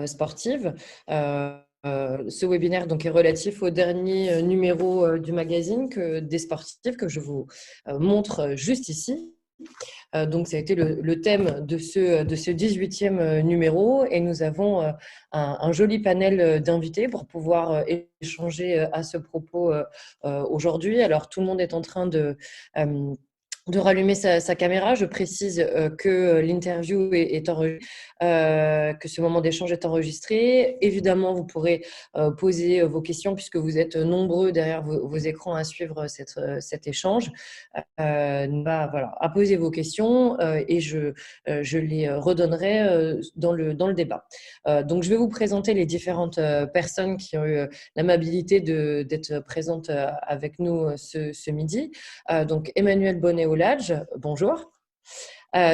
sportive. Ce webinaire donc, est relatif au dernier numéro du magazine des sportifs que je vous montre juste ici. Donc, ça a été le thème de ce 18e numéro et nous avons un joli panel d'invités pour pouvoir échanger à ce propos aujourd'hui. Alors, tout le monde est en train de rallumer sa caméra. Je précise que l'interview est enregistrée, que ce moment d'échange est enregistré. Évidemment, vous pourrez poser vos questions puisque vous êtes nombreux derrière vos écrans à suivre cet échange. Voilà, à poser vos questions et je les redonnerai dans le débat. Donc, je vais vous présenter les différentes personnes qui ont eu l'amabilité d'être présentes avec nous ce midi. Donc, Emmanuel Bonnet-Oladj, bonjour.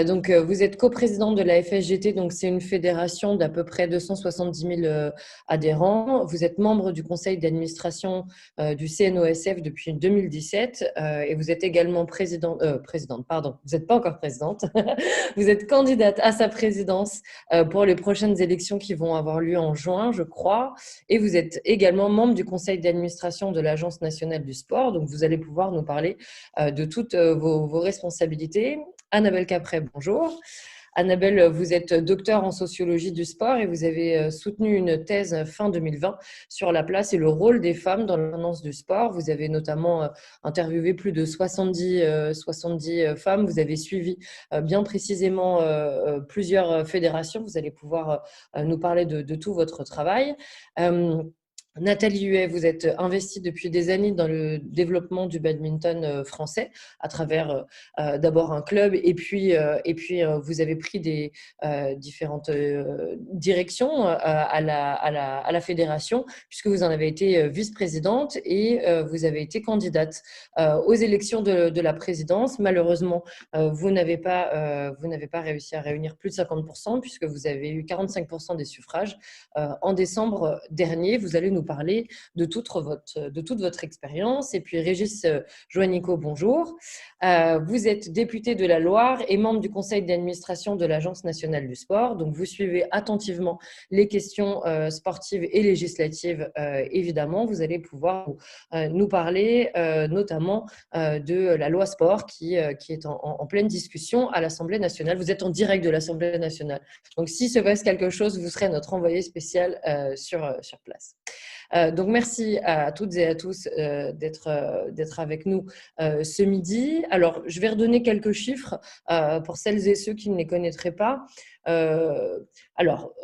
Donc, vous êtes coprésidente de la FSGT, donc c'est une fédération d'à peu près 270 000 adhérents. Vous êtes membre du conseil d'administration du CNOSF depuis 2017 et vous êtes également présidente, pardon, vous n'êtes pas encore présidente, vous êtes candidate à sa présidence pour les prochaines élections qui vont avoir lieu en juin, je crois, et vous êtes également membre du conseil d'administration de l'Agence nationale du sport, donc vous allez pouvoir nous parler de toutes vos responsabilités. Annabelle Capret, bonjour. Annabelle, vous êtes docteur en sociologie du sport et vous avez soutenu une thèse fin 2020 sur la place et le rôle des femmes dans l'annonce du sport. Vous avez notamment interviewé plus de 70 femmes. Vous avez suivi bien précisément plusieurs fédérations. Vous allez pouvoir nous parler de tout votre travail. Nathalie Huet, vous êtes investie depuis des années dans le développement du badminton français à travers d'abord un club et puis vous avez pris des différentes directions à la fédération puisque vous en avez été vice-présidente et vous avez été candidate aux élections de la présidence. Malheureusement, vous n'avez pas réussi à réunir plus de 50% puisque vous avez eu 45% des suffrages en décembre dernier. Vous allez nous parler de toute votre expérience. Et puis Régis Joannico, bonjour. Vous êtes député de la Loire et membre du conseil d'administration de l'Agence nationale du sport. Donc, vous suivez attentivement les questions sportives et législatives, évidemment. Vous allez pouvoir nous parler notamment de la loi sport qui est en pleine discussion à l'Assemblée nationale. Vous êtes en direct de l'Assemblée nationale. Donc, s'il se passe quelque chose, vous serez notre envoyé spécial sur place. Donc, merci à toutes et à tous d'être avec nous ce midi. Alors, je vais redonner quelques chiffres pour celles et ceux qui ne les connaîtraient pas.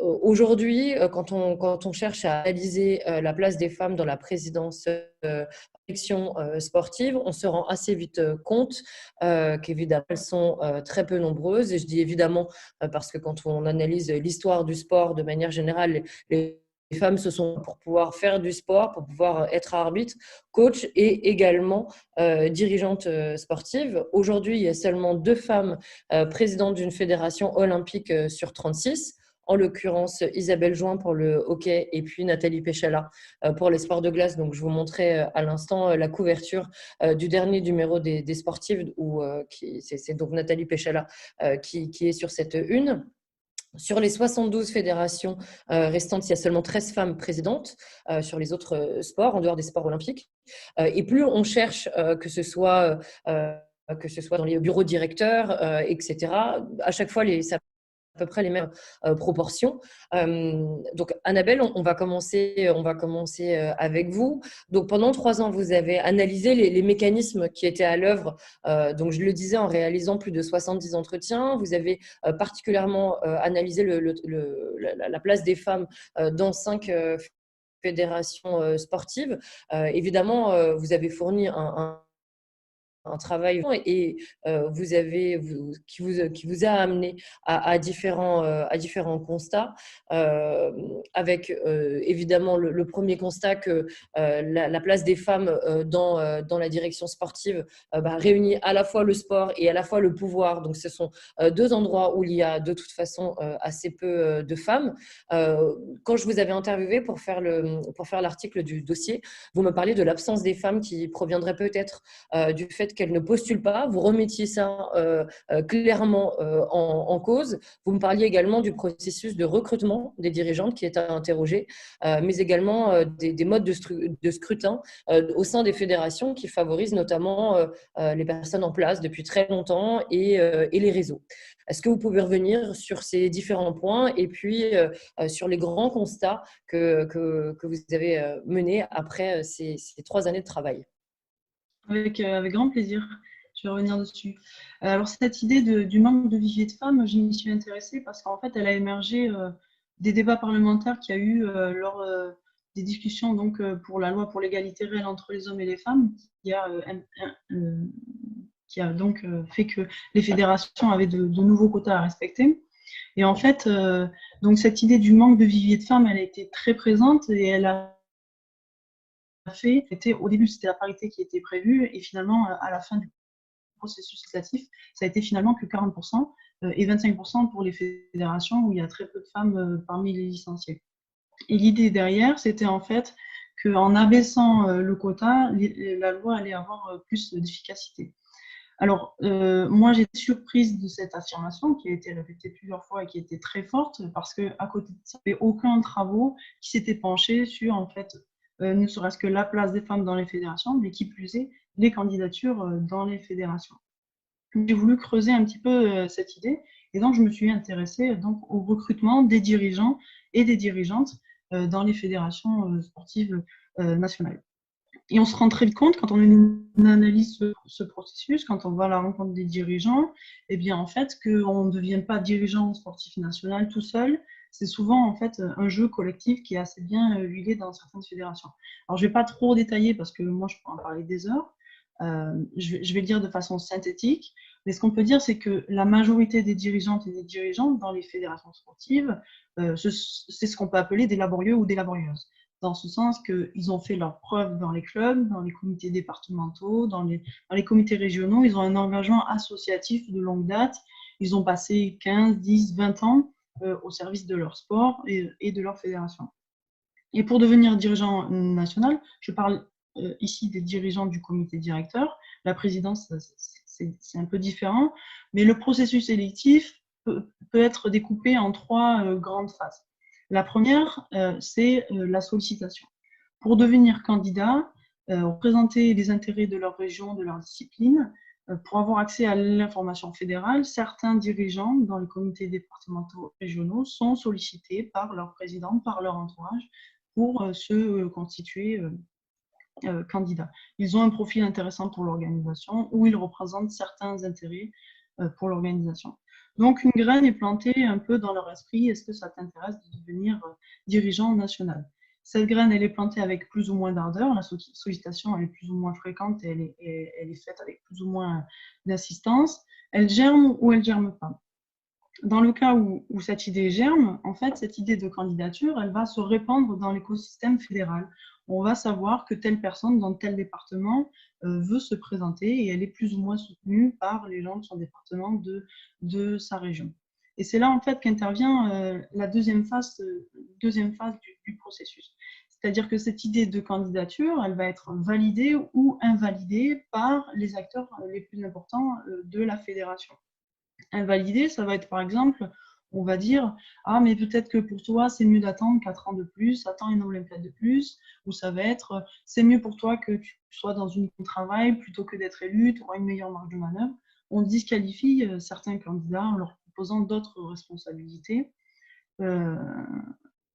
Aujourd'hui, quand on cherche à analyser la place des femmes dans la présidence élections sportives, on se rend assez vite compte qu'évidemment, elles sont très peu nombreuses. Et je dis évidemment parce que quand on analyse l'histoire du sport de manière générale, les femmes, ce sont pour pouvoir faire du sport, pour pouvoir être arbitre, coach et également dirigeante sportive. Aujourd'hui, il y a seulement 2 femmes présidentes d'une fédération olympique sur 36. En l'occurrence, Isabelle Join pour le hockey et puis Nathalie Péchala pour les sports de glace. Donc, je vous montrais à l'instant la couverture du dernier numéro des sportives où c'est donc Nathalie Péchala qui est sur cette une. Sur les 72 fédérations restantes, il y a seulement 13 femmes présidentes sur les autres sports, en dehors des sports olympiques. Et plus on cherche que ce soit dans les bureaux directeurs, etc., à chaque fois, ça à peu près les mêmes proportions. Donc, Annabelle, on va commencer avec vous. Donc, pendant 3 ans, vous avez analysé les mécanismes qui étaient à l'œuvre. Donc, je le disais, en réalisant plus de 70 entretiens. Vous avez particulièrement analysé la place des femmes dans 5 fédérations sportives. Évidemment, vous avez fourni un travail et qui vous a amené à différents constats, avec évidemment le premier constat que la place des femmes dans la direction sportive réunit à la fois le sport et à la fois le pouvoir. Donc, ce sont 2 endroits où il y a de toute façon assez peu de femmes. Quand je vous avais interviewé pour faire l'article du dossier, vous me parliez de l'absence des femmes qui proviendrait peut-être du fait qu'elles ne postulent pas. Vous remettiez ça clairement en cause. Vous me parliez également du processus de recrutement des dirigeantes qui est à interroger, mais également des modes de scrutin au sein des fédérations qui favorisent notamment les personnes en place depuis très longtemps et les réseaux. Est-ce que vous pouvez revenir sur ces différents points et puis sur les grands constats que vous avez menés après ces 3 années de travail? Avec grand plaisir. Je vais revenir dessus. Alors, cette idée du manque de vivier de femmes, je m'y suis intéressée parce qu'en fait, elle a émergé des débats parlementaires qu'il y a eu lors des discussions donc, pour la loi pour l'égalité réelle entre les hommes et les femmes, qui a donc fait que les fédérations avaient de nouveaux quotas à respecter. Et en fait, donc cette idée du manque de vivier de femmes, elle a été très présente et elle a fait, au début, c'était la parité qui était prévue et finalement, à la fin du processus législatif, ça a été finalement que 40% et 25% pour les fédérations où il y a très peu de femmes parmi les licenciés. Et l'idée derrière, c'était en fait qu'en abaissant le quota, la loi allait avoir plus d'efficacité. Alors, moi, j'étais surprise de cette affirmation qui a été répétée plusieurs fois et qui était très forte parce qu'à côté de ça, il n'y avait aucun travaux qui s'était penché sur, en fait, ne serait-ce que la place des femmes dans les fédérations, mais qui plus est, les candidatures dans les fédérations. J'ai voulu creuser un petit peu cette idée et donc je me suis intéressée donc, au recrutement des dirigeants et des dirigeantes dans les fédérations sportives nationales. Et on se rend très vite compte, quand on analyse ce processus, quand on va à la rencontre des dirigeants, eh bien, en fait, qu'on ne devient pas dirigeant sportif national tout seul. C'est souvent, en fait, un jeu collectif qui est assez bien huilé dans certaines fédérations. Alors, je ne vais pas trop détailler parce que moi, je pourrais en parler des heures. Je vais le dire de façon synthétique. Mais ce qu'on peut dire, c'est que la majorité des dirigeantes et des dirigeants dans les fédérations sportives, c'est ce qu'on peut appeler des laborieux ou des laborieuses, dans ce sens qu'ils ont fait leurs preuves dans les clubs, dans les comités départementaux, dans les comités régionaux. Ils ont un engagement associatif de longue date. Ils ont passé 15, 10, 20 ans au service de leur sport et de leur fédération. Et pour devenir dirigeant national, je parle ici des dirigeants du comité directeur. La présidence, c'est un peu différent, mais le processus sélectif peut être découpé en 3 grandes phases. La première, c'est la sollicitation. Pour devenir candidat, représenter les intérêts de leur région, de leur discipline, pour avoir accès à l'information fédérale, certains dirigeants dans les comités départementaux régionaux sont sollicités par leur président, par leur entourage, pour se constituer candidats. Ils ont un profil intéressant pour l'organisation ou ils représentent certains intérêts pour l'organisation. Donc, une graine est plantée un peu dans leur esprit. Est-ce que ça t'intéresse de devenir dirigeant national? Cette graine, elle est plantée avec plus ou moins d'ardeur. La sollicitation, elle est plus ou moins fréquente et elle est faite avec plus ou moins d'insistance. Elle germe ou elle germe pas. Dans le cas où cette idée germe, en fait, cette idée de candidature, elle va se répandre dans l'écosystème fédéral. On va savoir que telle personne dans tel département veut se présenter et elle est plus ou moins soutenue par les gens de son département, de sa région. Et c'est là, en fait, qu'intervient la deuxième phase du processus. C'est-à-dire que cette idée de candidature, elle va être validée ou invalidée par les acteurs les plus importants de la fédération. Invalidé, ça va être par exemple, on va dire, ah mais peut-être que pour toi c'est mieux d'attendre 4 ans de plus, attends une Olympiade de plus, ou ça va être, c'est mieux pour toi que tu sois dans une de travail plutôt que d'être élu, tu auras une meilleure marge de manœuvre. On disqualifie certains candidats en leur proposant d'autres responsabilités.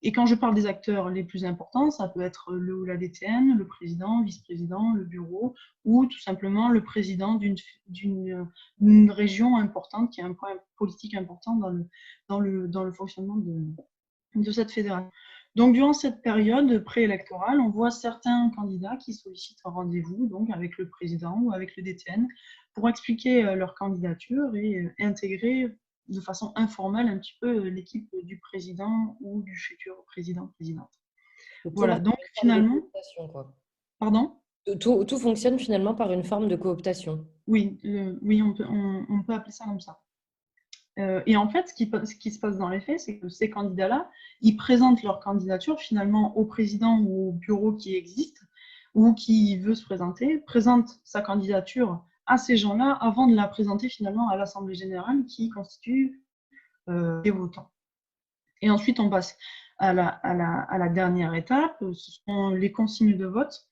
Et quand je parle des acteurs les plus importants, ça peut être le ou la DTN, le président, vice-président, le bureau, ou tout simplement le président d'une région importante qui a un point politique important dans le fonctionnement de cette fédération. Donc, durant cette période préélectorale, on voit certains candidats qui sollicitent un rendez-vous donc avec le président ou avec le DTN pour expliquer leur candidature et intégrer de façon informelle un petit peu l'équipe du président ou du futur président-présidente. Voilà, donc finalement… Pardon ? Tout fonctionne finalement par une forme de cooptation. Oui, oui, on peut appeler ça comme ça. Et en fait, ce qui se passe dans les faits, c'est que ces candidats-là, ils présentent leur candidature finalement au président ou au bureau qui existe ou qui veut se présenter, présente sa candidature à ces gens-là avant de la présenter finalement à l'Assemblée générale qui constitue les votants. Et ensuite, on passe à la dernière étape, ce sont les consignes de vote,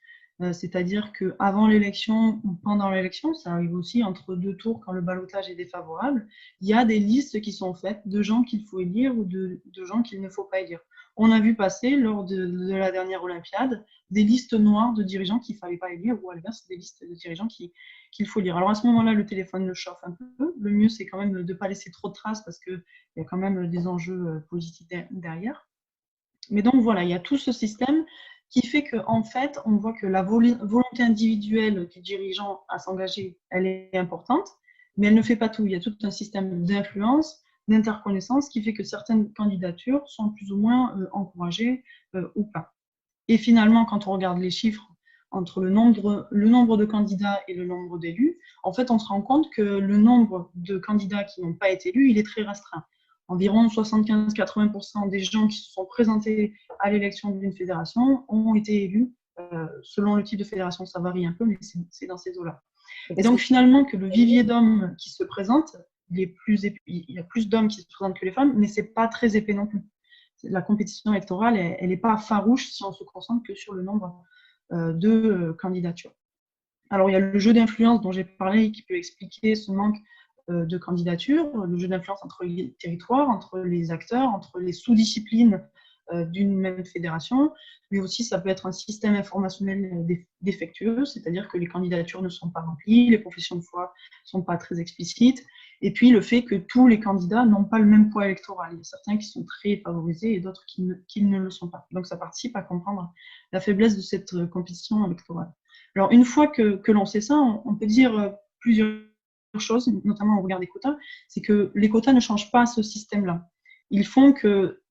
c'est-à-dire qu'avant l'élection ou pendant l'élection, ça arrive aussi entre deux tours quand le ballotage est défavorable, il y a des listes qui sont faites de gens qu'il faut élire ou de gens qu'il ne faut pas élire. On a vu passer lors de la dernière Olympiade des listes noires de dirigeants qu'il ne fallait pas élire ou à l'inverse des listes de dirigeants qu'il faut lire. Alors à ce moment-là, le téléphone le chauffe un peu. Le mieux, c'est quand même de ne pas laisser trop de traces parce qu'il y a quand même des enjeux politiques derrière. Mais donc voilà, il y a tout ce système qui fait qu'en fait, on voit que la volonté individuelle du dirigeant à s'engager, elle est importante, mais elle ne fait pas tout. Il y a tout un système d'influence, d'interconnaissance qui fait que certaines candidatures sont plus ou moins encouragées ou pas. Et finalement, quand on regarde les chiffres entre le nombre de candidats et le nombre d'élus, en fait, on se rend compte que le nombre de candidats qui n'ont pas été élus, il est très restreint. Environ 75-80% des gens qui se sont présentés à l'élection d'une fédération ont été élus. Selon le type de fédération, ça varie un peu, mais c'est dans ces eaux-là. Et donc, finalement, que le vivier d'hommes qui se présentent, il y a plus d'hommes qui se présentent que les femmes, mais ce n'est pas très épais non plus. La compétition électorale, elle n'est pas farouche si on se concentre que sur le nombre de candidatures. Alors, il y a le jeu d'influence dont j'ai parlé qui peut expliquer ce manque de candidatures, le jeu d'influence entre les territoires, entre les acteurs, entre les sous-disciplines d'une même fédération, mais aussi ça peut être un système informationnel défectueux, c'est-à-dire que les candidatures ne sont pas remplies, les professions de foi ne sont pas très explicites, et puis le fait que tous les candidats n'ont pas le même poids électoral. Il y a certains qui sont très favorisés et d'autres qui ne le sont pas. Donc ça participe à comprendre la faiblesse de cette compétition électorale. Alors une fois que l'on sait ça, on peut dire plusieurs choses, notamment au regard des quotas, c'est que les quotas ne changent pas ce système-là. Ils font que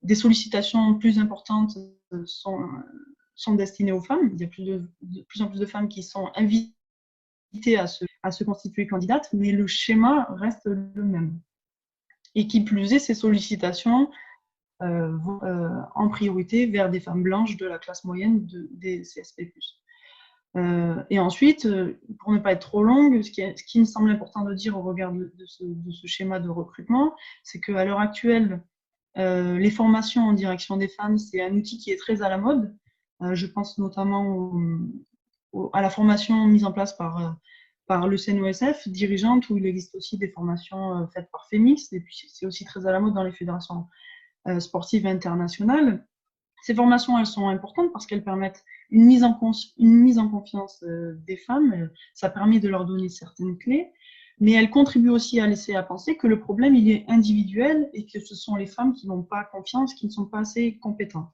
des sollicitations plus importantes sont destinées aux femmes. Il y a de plus en plus de femmes qui sont invitées à se constituer candidates, mais le schéma reste le même. Et qui plus est, ces sollicitations vont en priorité vers des femmes blanches de la classe moyenne des CSP+. Et ensuite, pour ne pas être trop longue, ce qui me semble important de dire au regard de ce schéma de recrutement, c'est qu'à l'heure actuelle, les formations en direction des femmes, c'est un outil qui est très à la mode. Je pense notamment à la formation mise en place par le CNOSF, dirigeante, où il existe aussi des formations faites par FEMIX, et puis c'est aussi très à la mode dans les fédérations sportives internationales. Ces formations, elles sont importantes parce qu'elles permettent une mise en confiance des femmes. Ça permet de leur donner certaines clés, mais elles contribuent aussi à laisser à penser que le problème, il est individuel et que ce sont les femmes qui n'ont pas confiance, qui ne sont pas assez compétentes.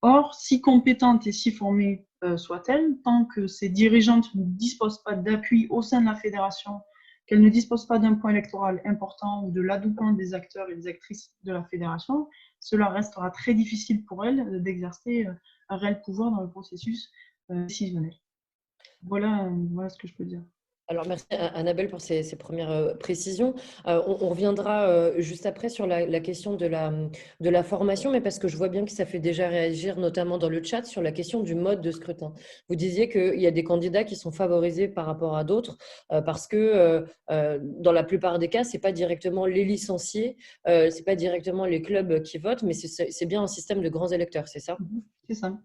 Or, si compétentes et si formées soient-elles, tant que ces dirigeantes ne disposent pas d'appui au sein de la fédération, qu'elles ne disposent pas d'un point électoral important ou de l'adoubement des acteurs et des actrices de la fédération, cela restera très difficile pour elles d'exercer un réel pouvoir dans le processus décisionnel. Voilà ce que je peux dire. Alors, merci Annabelle pour ces premières précisions. On reviendra juste après sur la question de la formation, mais parce que je vois bien que ça fait déjà réagir, notamment dans le chat, sur la question du mode de scrutin. Vous disiez qu'il y a des candidats qui sont favorisés par rapport à d'autres parce que dans la plupart des cas, ce n'est pas directement les licenciés, ce n'est pas directement les clubs qui votent, mais c'est bien un système de grands électeurs, c'est ça? C'est ça.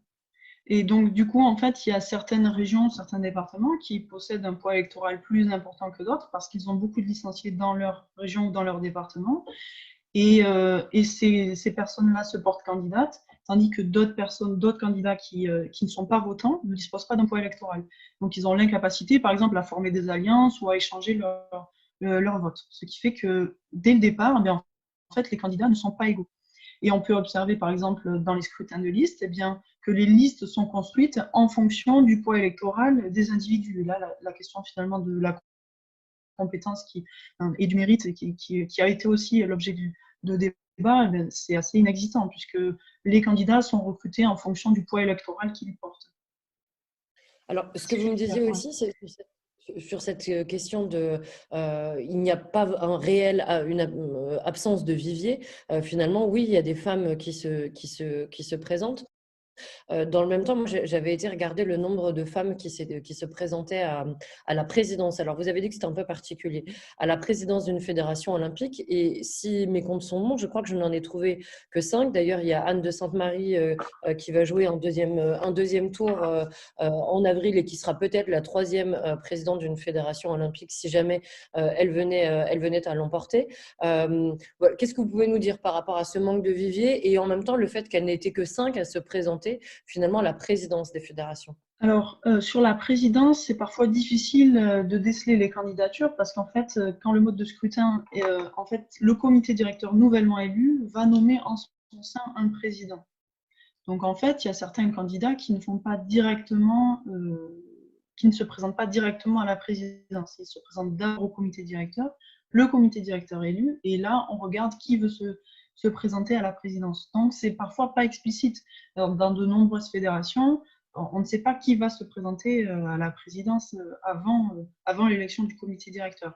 Et donc, du coup, en fait, il y a certaines régions, certains départements qui possèdent un poids électoral plus important que d'autres parce qu'ils ont beaucoup de licenciés dans leur région ou dans leur département. Et ces personnes-là se portent candidates, tandis que d'autres candidats qui ne sont pas votants, ne disposent pas d'un poids électoral. Donc, ils ont l'incapacité, par exemple, à former des alliances ou à échanger leur vote. Ce qui fait que, dès le départ, en fait, les candidats ne sont pas égaux. Et on peut observer, par exemple, dans les scrutins de liste, que les listes sont construites en fonction du poids électoral des individus. Là, la question finalement de la compétence et du mérite qui a été aussi l'objet de débat, c'est assez inexistant puisque les candidats sont recrutés en fonction du poids électoral qu'ils portent. Alors, ce que vous me disiez aussi, c'est sur cette question il n'y a pas une absence de vivier. Finalement, oui, il y a des femmes qui se présentent. Dans le même temps, moi, j'avais été regarder le nombre de femmes qui se présentaient à la présidence. Alors, vous avez dit que c'était un peu particulier. À la présidence d'une fédération olympique. Et si mes comptes sont bons, je crois que je n'en ai trouvé que 5. D'ailleurs, il y a Anne de Sainte-Marie qui va jouer un deuxième tour en avril et qui sera peut-être la troisième présidente d'une fédération olympique si jamais elle venait à l'emporter. Voilà. Qu'est-ce que vous pouvez nous dire par rapport à ce manque de vivier et en même temps le fait qu'elle n'ait été que 5 à se présenter finalement à la présidence des fédérations? Alors, sur la présidence, c'est parfois difficile de déceler les candidatures parce qu'en fait, quand le mode de scrutin, en fait, le comité directeur nouvellement élu va nommer en son sein un président. Donc, en fait, il y a certains candidats qui ne font pas directement, qui ne se présentent pas directement à la présidence. Ils se présentent d'abord au comité directeur, le comité directeur élu, et là, on regarde qui veut se présenter à la présidence. Donc, c'est parfois pas explicite. Alors, dans de nombreuses fédérations, on ne sait pas qui va se présenter à la présidence avant l'élection du comité directeur.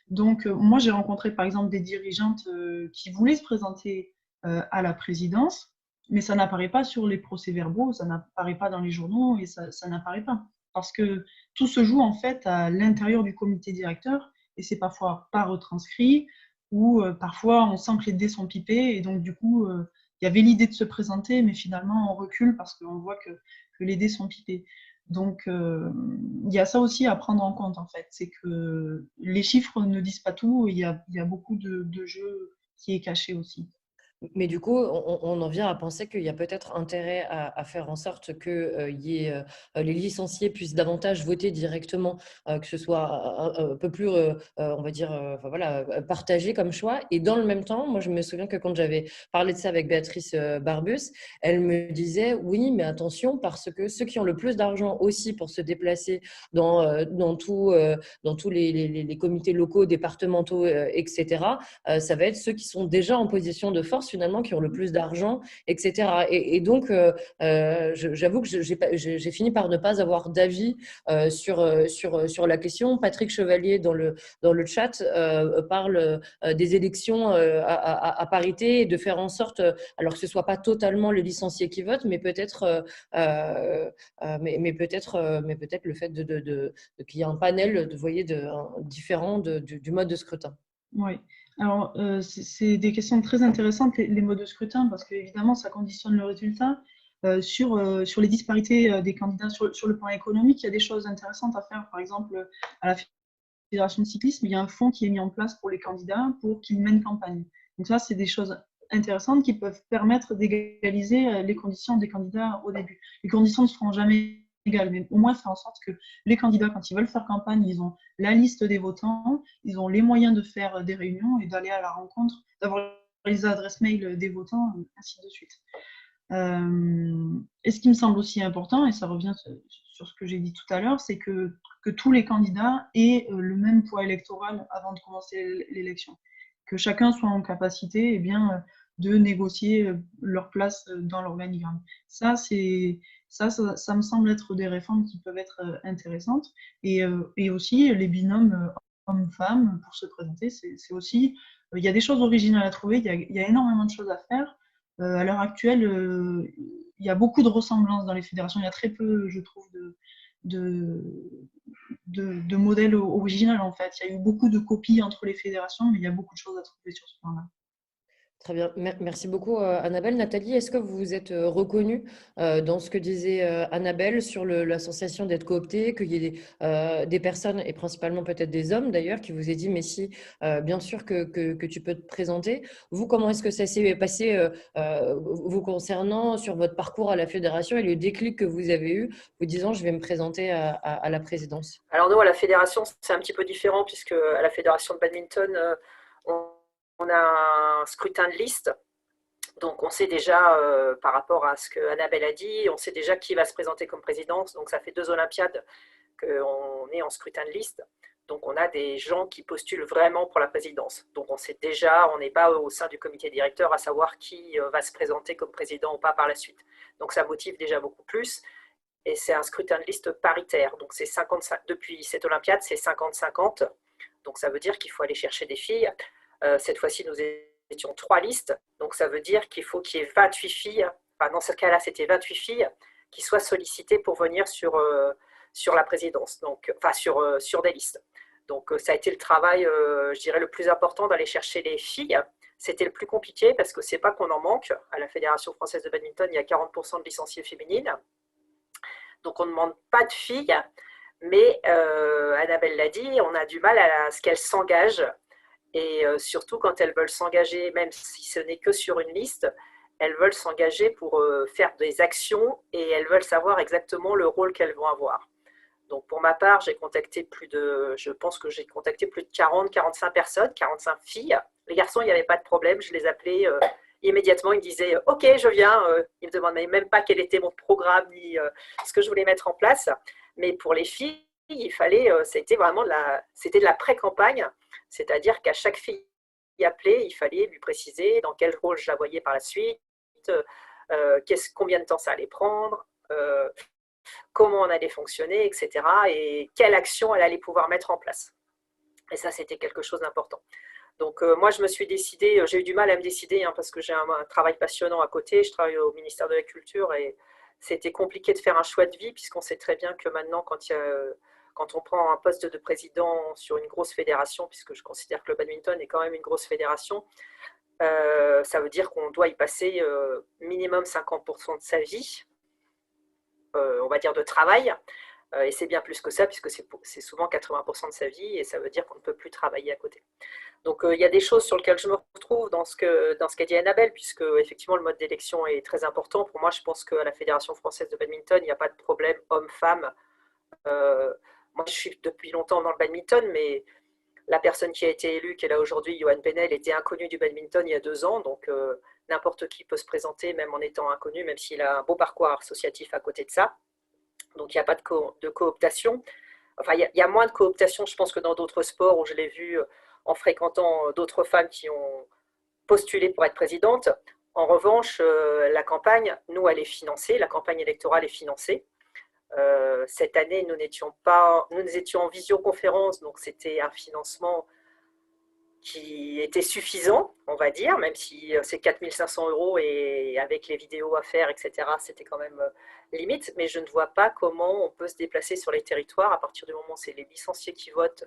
Donc, moi, j'ai rencontré par exemple des dirigeantes qui voulaient se présenter à la présidence, mais ça n'apparaît pas sur les procès-verbaux, ça n'apparaît pas dans les journaux et ça n'apparaît pas. Parce que tout se joue en fait à l'intérieur du comité directeur et c'est parfois pas retranscrit ou parfois on sent que les dés sont pipés et donc du coup, il y avait l'idée de se présenter, mais finalement on recule parce qu'on voit que les dés sont pipés. Donc, il y a ça aussi à prendre en compte, en fait. C'est que les chiffres ne disent pas tout. Il y a beaucoup de jeu qui est caché aussi. Mais du coup, on en vient à penser qu'il y a peut-être intérêt à faire en sorte que les licenciés puissent davantage voter directement, que ce soit un peu plus, on va dire, enfin, voilà, partagé comme choix. Et dans le même temps, moi, je me souviens que quand j'avais parlé de ça avec Béatrice Barbus, elle me disait, oui, mais attention, parce que ceux qui ont le plus d'argent aussi pour se déplacer dans tous les comités locaux, départementaux, etc., ça va être ceux qui sont déjà en position de force finalement, qui ont le plus d'argent, etc. Et donc, j'avoue que j'ai fini par ne pas avoir d'avis sur la question. Patrick Chevalier dans le chat parle des élections à parité et de faire en sorte, alors que ce ne soit pas totalement les licenciés qui votent, mais peut-être peut-être le fait qu'il y ait un panel différent du mode de scrutin. Oui. Alors, c'est des questions très intéressantes, les modes de scrutin, parce qu'évidemment, ça conditionne le résultat. Sur les disparités des candidats sur le plan économique, il y a des choses intéressantes à faire. Par exemple, à la Fédération de cyclisme, il y a un fonds qui est mis en place pour les candidats pour qu'ils mènent campagne. Donc ça, c'est des choses intéressantes qui peuvent permettre d'égaliser les conditions des candidats au début. Les conditions ne seront jamais égales, mais au moins faire en sorte que les candidats, quand ils veulent faire campagne, ils ont la liste des votants, ils ont les moyens de faire des réunions et d'aller à la rencontre, d'avoir les adresses mail des votants, ainsi de suite. Et ce qui me semble aussi important, et ça revient sur ce que j'ai dit tout à l'heure, c'est que tous les candidats aient le même poids électoral avant de commencer l'élection. Que chacun soit en capacité de négocier leur place dans l'organigramme. Ça me semble être des réformes qui peuvent être intéressantes. Et aussi, les binômes hommes-femmes pour se présenter, c'est aussi... Il y a des choses originales à trouver, il y a énormément de choses à faire. À l'heure actuelle, il y a beaucoup de ressemblances dans les fédérations. Il y a très peu, je trouve, de, de modèles originaux, en fait. Il y a eu beaucoup de copies entre les fédérations, mais il y a beaucoup de choses à trouver sur ce plan-là. Très bien. Merci beaucoup, Annabelle. Nathalie, est-ce que vous vous êtes reconnue dans ce que disait Annabelle sur la sensation d'être cooptée, qu'il y ait des personnes, et principalement peut-être des hommes d'ailleurs, qui vous aient dit, mais si, bien sûr que tu peux te présenter. Vous, comment est-ce que ça s'est passé vous concernant sur votre parcours à la fédération et le déclic que vous avez eu, vous disant, je vais me présenter à la présidence? Alors nous, à la fédération, c'est un petit peu différent, puisque à la fédération de badminton, on a un scrutin de liste. Donc on sait déjà, par rapport à ce que Annabelle a dit, on sait déjà qui va se présenter comme présidence. Donc ça fait 2 Olympiades qu'on est en scrutin de liste. Donc on a des gens qui postulent vraiment pour la présidence. Donc on sait déjà, on n'est pas au sein du comité directeur à savoir qui va se présenter comme président ou pas par la suite. Donc ça motive déjà beaucoup plus. Et c'est un scrutin de liste paritaire. Donc c'est 55, depuis cette Olympiade, c'est 50-50. Donc ça veut dire qu'il faut aller chercher des filles. Cette fois-ci, nous étions 3 listes. Donc ça veut dire qu'il faut qu'il y ait 28 filles enfin, dans ce cas-là, c'était 28 filles qui soient sollicitées pour venir sur la présidence, donc, enfin sur des listes. Donc ça a été le travail, je dirais, le plus important d'aller chercher les filles. C'était le plus compliqué parce que c'est pas qu'on en manque. À la Fédération française de badminton, il y a 40% de licenciées féminines. Donc on ne demande pas de filles, mais Annabelle l'a dit, on a du mal à ce qu'elles s'engagent. Et surtout quand elles veulent s'engager, même si ce n'est que sur une liste, elles veulent s'engager pour faire des actions et elles veulent savoir exactement le rôle qu'elles vont avoir. Donc pour ma part, je pense que j'ai contacté plus de 40-45 personnes, 45 filles. Les garçons, il n'y avait pas de problème, je les appelais immédiatement, ils me disaient « Ok, je viens ». Ils ne me demandaient même pas quel était mon programme ni ce que je voulais mettre en place. Mais pour les filles, il fallait, c'était vraiment de la pré-campagne, c'est-à-dire qu'à chaque fille appelée, il fallait lui préciser dans quel rôle je la voyais par la suite, combien de temps ça allait prendre, comment on allait fonctionner, etc. et quelle action elle allait pouvoir mettre en place. Et ça, c'était quelque chose d'important. Donc moi, je me suis décidée, j'ai eu du mal à me décider parce que j'ai un travail passionnant à côté. Je travaille au ministère de la Culture et c'était compliqué de faire un choix de vie puisqu'on sait très bien que maintenant, quand on prend un poste de président sur une grosse fédération, puisque je considère que le badminton est quand même une grosse fédération, ça veut dire qu'on doit y passer minimum 50% de sa vie, on va dire de travail. Et c'est bien plus que ça, puisque c'est souvent 80% de sa vie, et ça veut dire qu'on ne peut plus travailler à côté. Donc il y a des choses sur lesquelles je me retrouve dans ce qu'a dit Annabelle, puisque effectivement le mode d'élection est très important. Pour moi, je pense qu'à la Fédération française de badminton, il n'y a pas de problème homme-femme. Moi, je suis depuis longtemps dans le badminton, mais la personne qui a été élue, qui est là aujourd'hui, Johan Penel, était inconnue du badminton il y a 2 ans, donc n'importe qui peut se présenter, même en étant inconnu, même s'il a un beau parcours associatif à côté de ça. Donc il n'y a pas de cooptation. Enfin, il y a moins de cooptation, je pense, que dans d'autres sports où je l'ai vu en fréquentant d'autres femmes qui ont postulé pour être présidente. En revanche, la campagne, nous, elle est financée, la campagne électorale est financée. Cette année, nous étions en visioconférence, donc c'était un financement qui était suffisant, on va dire, même si c'est 4 500 € et avec les vidéos à faire, etc., c'était quand même limite, mais je ne vois pas comment on peut se déplacer sur les territoires à partir du moment où c'est les licenciés qui votent.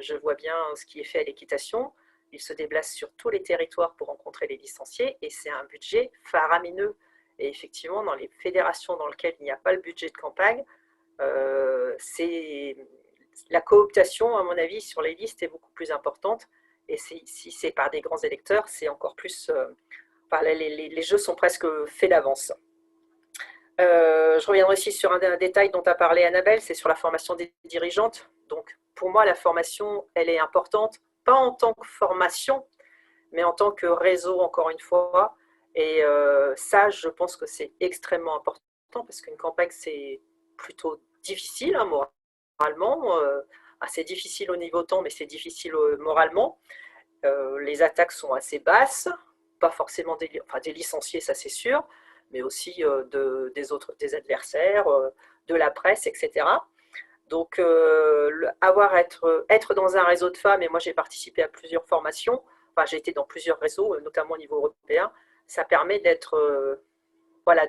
Je vois bien ce qui est fait à l'équitation. Ils se déplacent sur tous les territoires pour rencontrer les licenciés et c'est un budget faramineux. Et effectivement, dans les fédérations dans lesquelles il n'y a pas le budget de campagne, la cooptation, à mon avis, sur les listes est beaucoup plus importante. Et si c'est par des grands électeurs, c'est encore plus... les jeux sont presque faits d'avance. Je reviendrai aussi sur un détail dont a parlé Annabelle, c'est sur la formation des dirigeantes. Donc, pour moi, la formation, elle est importante, pas en tant que formation, mais en tant que réseau, encore une fois. Et ça, je pense que c'est extrêmement important parce qu'une campagne, c'est plutôt difficile, hein, moralement. C'est difficile au niveau temps, mais c'est difficile moralement. Les attaques sont assez basses, pas forcément des licenciés, ça c'est sûr, mais aussi des adversaires, de la presse, etc. Donc, être dans un réseau de femmes, et moi j'ai participé à plusieurs formations, j'ai été dans plusieurs réseaux, notamment au niveau européen, ça permet de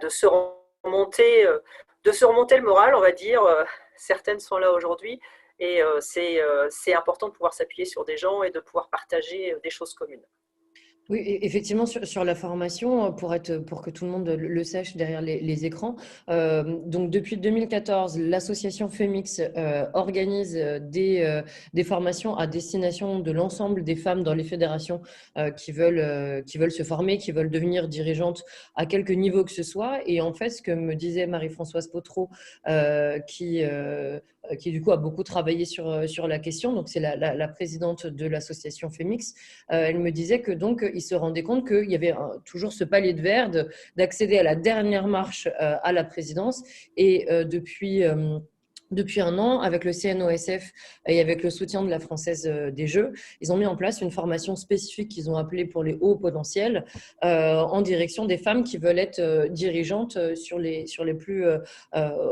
se remonter le moral, on va dire. Certaines sont là aujourd'hui, et c'est important de pouvoir s'appuyer sur des gens et de pouvoir partager des choses communes. Oui, effectivement, sur la formation, pour que tout le monde le sache derrière les écrans. Donc, depuis 2014, l'association Femix organise des formations à destination de l'ensemble des femmes dans les fédérations qui veulent se former, qui veulent devenir dirigeantes à quelque niveau que ce soit. Et en fait, ce que me disait Marie-Françoise Potreau, qui du coup a beaucoup travaillé sur la question, donc c'est la présidente de l'association Femix, elle me disait que donc il se rendait compte qu'il y avait toujours ce palier de verre d'accéder à la dernière marche à la présidence. Et depuis depuis un an, avec le CNOSF et avec le soutien de la Française des Jeux, ils ont mis en place une formation spécifique qu'ils ont appelée pour les hauts potentiels en direction des femmes qui veulent être dirigeantes sur les plus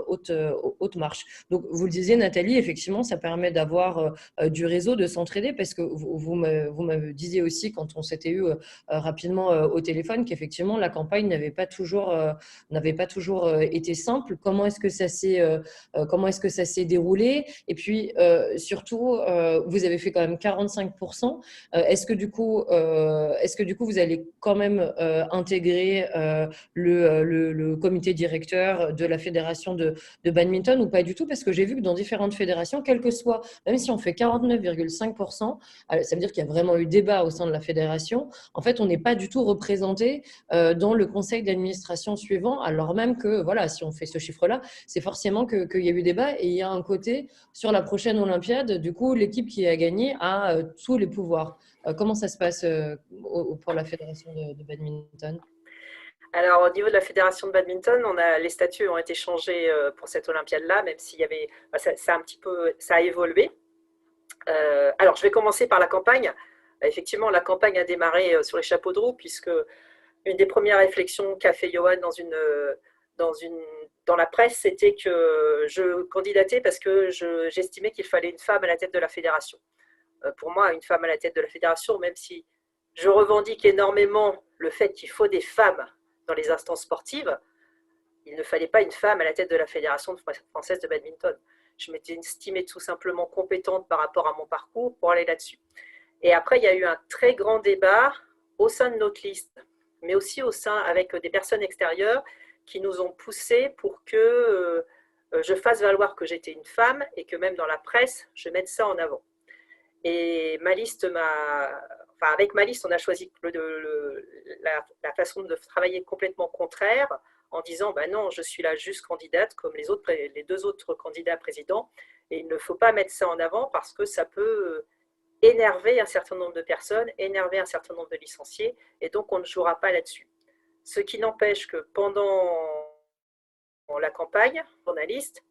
hautes marches. Donc, vous le disiez, Nathalie, effectivement, ça permet d'avoir du réseau, de s'entraider, parce que vous me disiez aussi, quand on s'était eu rapidement au téléphone, qu'effectivement, la campagne n'avait pas toujours été simple. Comment est-ce que ça s'est déroulé? Et puis, surtout, vous avez fait quand même 45%. Est-ce que du coup, vous allez quand même intégrer le comité directeur de la fédération de badminton ou pas du tout? Parce que j'ai vu que dans différentes fédérations, quel que soit, même si on fait 49,5%, ça veut dire qu'il y a vraiment eu débat au sein de la fédération. En fait, on n'est pas du tout représenté dans le conseil d'administration suivant, alors même que, voilà, si on fait ce chiffre-là, c'est forcément qu'il y a eu débat, et il y a un côté sur la prochaine Olympiade, du coup, l'équipe qui a gagné a tous les pouvoirs. Comment ça se passe pour la fédération de badminton? Alors, au niveau de la fédération de badminton, les statuts ont été changés pour cette Olympiade-là, même s'il y avait, ça a évolué. Alors, je vais commencer par la campagne. Effectivement, la campagne a démarré sur les chapeaux de roue, puisque une des premières réflexions qu'a fait Johan dans la presse, c'était que je candidatais parce que j'estimais qu'il fallait une femme à la tête de la fédération. Pour moi, une femme à la tête de la fédération, même si je revendique énormément le fait qu'il faut des femmes dans les instances sportives, il ne fallait pas une femme à la tête de la Fédération française de badminton. Je m'étais estimée tout simplement compétente par rapport à mon parcours pour aller là-dessus. Et après, il y a eu un très grand débat au sein de notre liste, mais aussi avec des personnes extérieures qui nous ont poussé pour que je fasse valoir que j'étais une femme et que même dans la presse, je mette ça en avant. Et avec ma liste, on a choisi la façon de travailler complètement contraire, en disant non, je suis là juste candidate comme les deux autres candidats présidents, et il ne faut pas mettre ça en avant parce que ça peut énerver un certain nombre de personnes, énerver un certain nombre de licenciés, et donc on ne jouera pas là-dessus. Ce qui n'empêche que pendant la campagne, journaliste,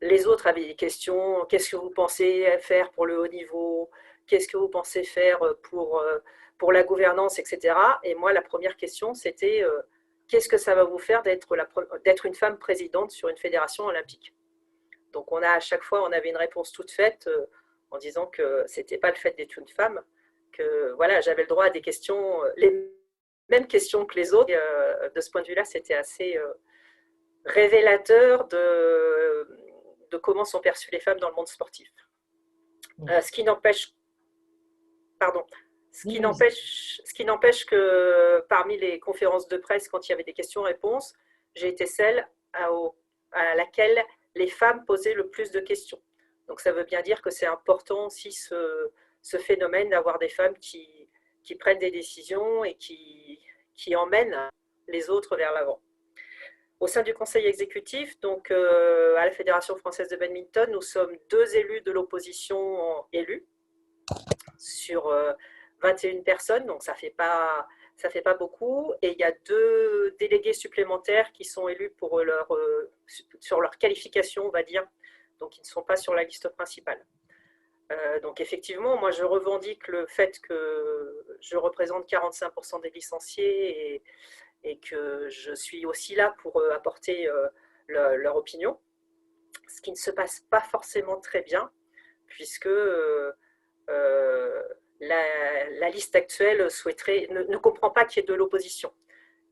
les autres avaient des questions. Qu'est-ce que vous pensez faire pour le haut niveau? Qu'est-ce que vous pensez faire pour la gouvernance, etc. Et moi, la première question, c'était qu'est-ce que ça va vous faire d'être une femme présidente sur une fédération olympique? Donc, à chaque fois, on avait une réponse toute faite en disant que ce n'était pas le fait d'être une femme, que voilà, j'avais le droit à des questions, les mêmes questions que les autres. Et, de ce point de vue-là, c'était assez révélateur de comment sont perçues les femmes dans le monde sportif. Ce qui n'empêche que parmi les conférences de presse, quand il y avait des questions-réponses, j'ai été celle à laquelle les femmes posaient le plus de questions. Donc ça veut bien dire que c'est important aussi ce phénomène d'avoir des femmes qui prennent des décisions et qui emmènent les autres vers l'avant. Au sein du conseil exécutif, donc à la Fédération française de badminton, nous sommes 2 élus de l'opposition élus sur 21 personnes, donc ça fait pas beaucoup. Et il y a 2 délégués supplémentaires qui sont élus pour sur leur qualification, on va dire, donc ils ne sont pas sur la liste principale. Donc effectivement, moi je revendique le fait que je représente 45% des licenciés et que je suis aussi là pour apporter leur opinion, ce qui ne se passe pas forcément très bien, puisque la liste actuelle ne comprend pas qu'il y ait de l'opposition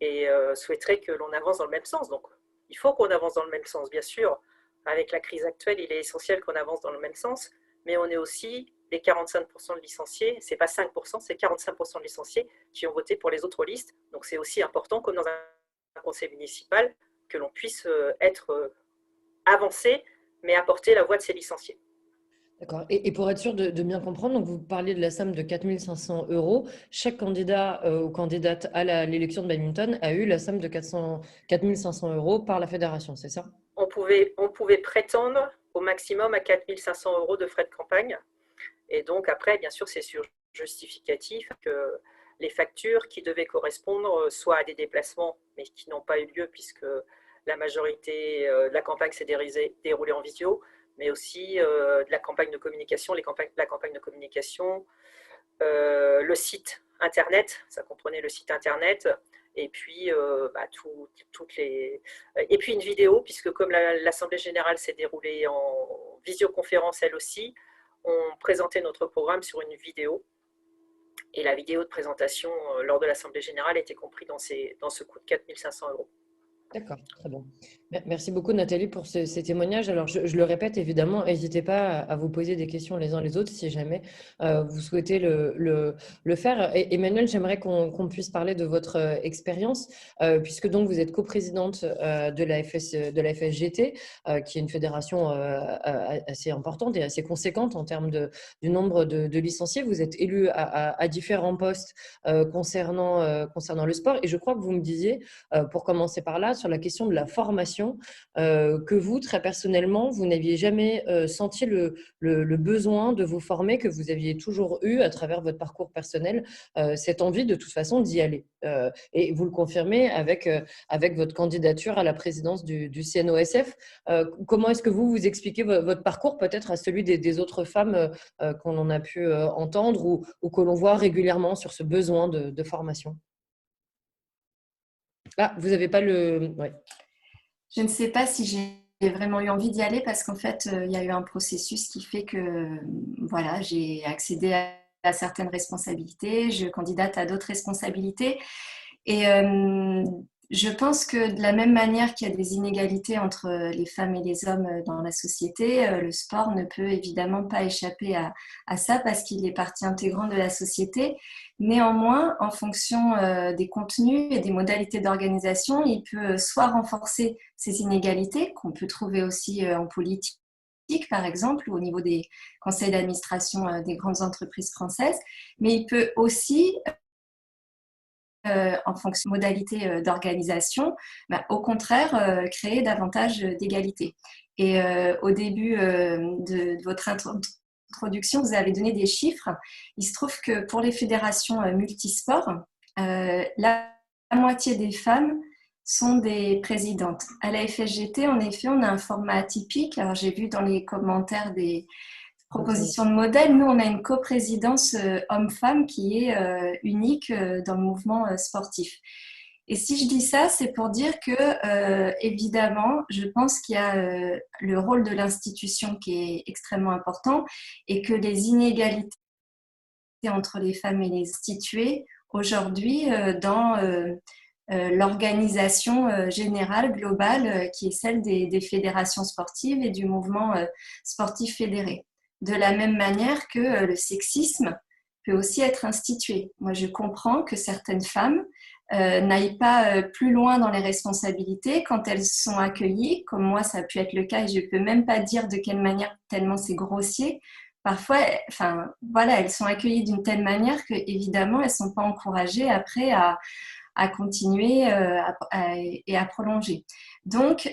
et souhaiterait que l'on avance dans le même sens. Donc, il faut qu'on avance dans le même sens, bien sûr. Avec la crise actuelle, il est essentiel qu'on avance dans le même sens, mais on est aussi les 45% de licenciés, c'est pas 5%, c'est 45% de licenciés qui ont voté pour les autres listes. Donc c'est aussi important, comme dans un conseil municipal, que l'on puisse être avancé, mais apporter la voix de ces licenciés. D'accord. Et pour être sûr de bien comprendre, donc vous parliez de la somme de 4 500 €. Chaque candidat ou candidate à l'élection de badminton a eu la somme de 4 500 € par la fédération, c'est ça? On pouvait prétendre au maximum à 4 500 € de frais de campagne. Et donc après, bien sûr, c'est sur justificatif que les factures qui devaient correspondre soit à des déplacements, mais qui n'ont pas eu lieu puisque la majorité de la campagne s'est déroulée en visio, mais aussi de la campagne de communication, la campagne de communication, le site internet, ça comprenait le site internet, et puis et puis une vidéo, puisque comme l'Assemblée générale s'est déroulée en visioconférence elle aussi, on présentait notre programme sur une vidéo. Et la vidéo de présentation lors de l'Assemblée générale était comprise dans ce coût de 4 500 €. D'accord, très bien. Merci beaucoup Nathalie pour ces témoignages. Alors je le répète évidemment, n'hésitez pas à vous poser des questions les uns les autres si jamais vous souhaitez le faire. Et Emmanuel, j'aimerais qu'on puisse parler de votre expérience puisque donc vous êtes coprésidente de la FSGT qui est une fédération assez importante et assez conséquente en termes du nombre de licenciés. Vous êtes élue à différents postes concernant le sport et je crois que vous me disiez, pour commencer par là, sur la question de la formation, que vous, très personnellement, vous n'aviez jamais senti le besoin de vous former, que vous aviez toujours eu, à travers votre parcours personnel, cette envie de toute façon d'y aller. Et vous le confirmez avec votre candidature à la présidence du CNOSF. Comment est-ce que vous expliquez votre parcours, peut-être à celui des autres femmes qu'on en a pu entendre ou que l'on voit régulièrement sur ce besoin de formation? Ah, vous n'avez pas le… Ouais. Je ne sais pas si j'ai vraiment eu envie d'y aller parce qu'en fait, il y a eu un processus qui fait que voilà, j'ai accédé à certaines responsabilités, je candidate à d'autres responsabilités. Et je pense que de la même manière qu'il y a des inégalités entre les femmes et les hommes dans la société, le sport ne peut évidemment pas échapper à ça parce qu'il est partie intégrante de la société. Néanmoins, en fonction des contenus et des modalités d'organisation, il peut soit renforcer ces inégalités qu'on peut trouver aussi en politique, par exemple, au niveau des conseils d'administration des grandes entreprises françaises, mais il peut aussi en fonction de modalités d'organisation, au contraire, créer davantage d'égalité. Et au début de votre introduction, vous avez donné des chiffres. Il se trouve que pour les fédérations multisports, la moitié des femmes sont des présidentes. À la FSGT, en effet, on a un format atypique. Alors, j'ai vu dans les commentaires des proposition de modèle. Nous, on a une coprésidence homme-femme qui est unique dans le mouvement sportif. Et si je dis ça, c'est pour dire que, évidemment, je pense qu'il y a le rôle de l'institution qui est extrêmement important et que les inégalités entre les femmes et les institués aujourd'hui dans l'organisation générale, globale, qui est celle des fédérations sportives et du mouvement sportif fédéré. De la même manière que le sexisme peut aussi être institué. Moi, je comprends que certaines femmes n'aillent pas plus loin dans les responsabilités quand elles sont accueillies, comme moi, ça a pu être le cas, et je ne peux même pas dire de quelle manière, tellement c'est grossier. Parfois, enfin, voilà, elles sont accueillies d'une telle manière que, évidemment, elles ne sont pas encouragées après à continuer et à prolonger. Donc,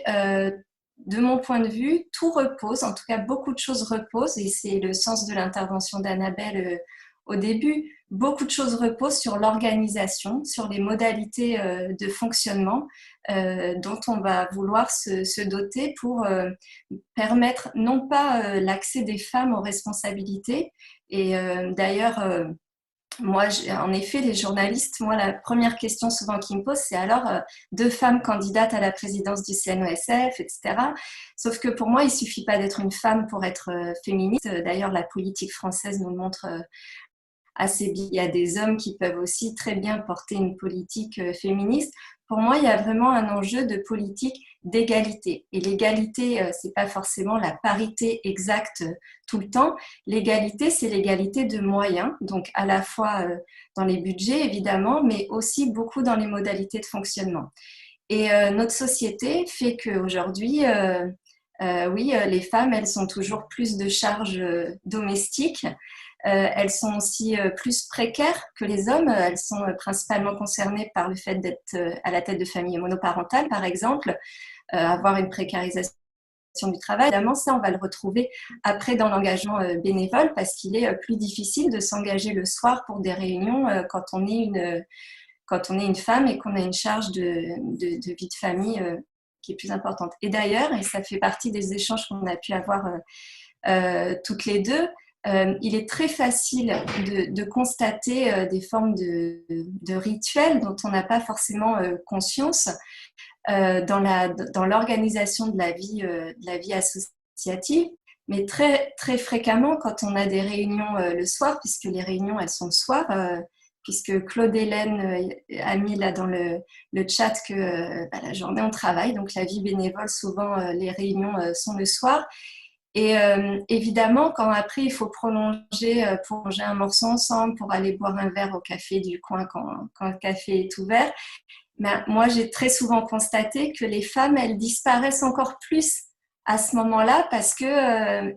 de mon point de vue, tout repose, en tout cas beaucoup de choses reposent, et c'est le sens de l'intervention d'Annabelle au début, beaucoup de choses reposent sur l'organisation, sur les modalités de fonctionnement dont on va vouloir se doter pour permettre non pas l'accès des femmes aux responsabilités, et d'ailleurs… moi, en effet, les journalistes, moi, la première question souvent qu'ils me posent, c'est alors deux femmes candidates à la présidence du CNOSF, etc. Sauf que pour moi, il ne suffit pas d'être une femme pour être féministe. D'ailleurs, la politique française nous le montre assez bien. Il y a des hommes qui peuvent aussi très bien porter une politique féministe. Pour moi, il y a vraiment un enjeu de politique d'égalité. Et l'égalité, ce n'est pas forcément la parité exacte tout le temps. L'égalité, c'est l'égalité de moyens, donc à la fois dans les budgets, évidemment, mais aussi beaucoup dans les modalités de fonctionnement. Et notre société fait qu'aujourd'hui, oui, les femmes, elles ont toujours plus de charges domestiques. Elles sont aussi plus précaires que les hommes. Elles sont principalement concernées par le fait d'être à la tête de familles monoparentales, par exemple, avoir une précarisation du travail. Évidemment, ça, on va le retrouver après dans l'engagement bénévole parce qu'il est plus difficile de s'engager le soir pour des réunions quand on est une femme et qu'on a une charge de vie de famille qui est plus importante. Et d'ailleurs, et ça fait partie des échanges qu'on a pu avoir toutes les deux, il est très facile de constater des formes de rituels dont on n'a pas forcément conscience dans l'organisation de la vie associative. Mais très, très fréquemment, quand on a des réunions le soir, puisque les réunions, elles sont le soir, puisque Claude Hélène a mis là dans le chat que la journée, on travaille. Donc, la vie bénévole, souvent, les réunions sont le soir. Et évidemment, quand après, il faut prolonger pour manger un morceau ensemble, pour aller boire un verre au café du coin quand le café est ouvert, ben, moi, j'ai très souvent constaté que les femmes, elles disparaissent encore plus à ce moment-là parce que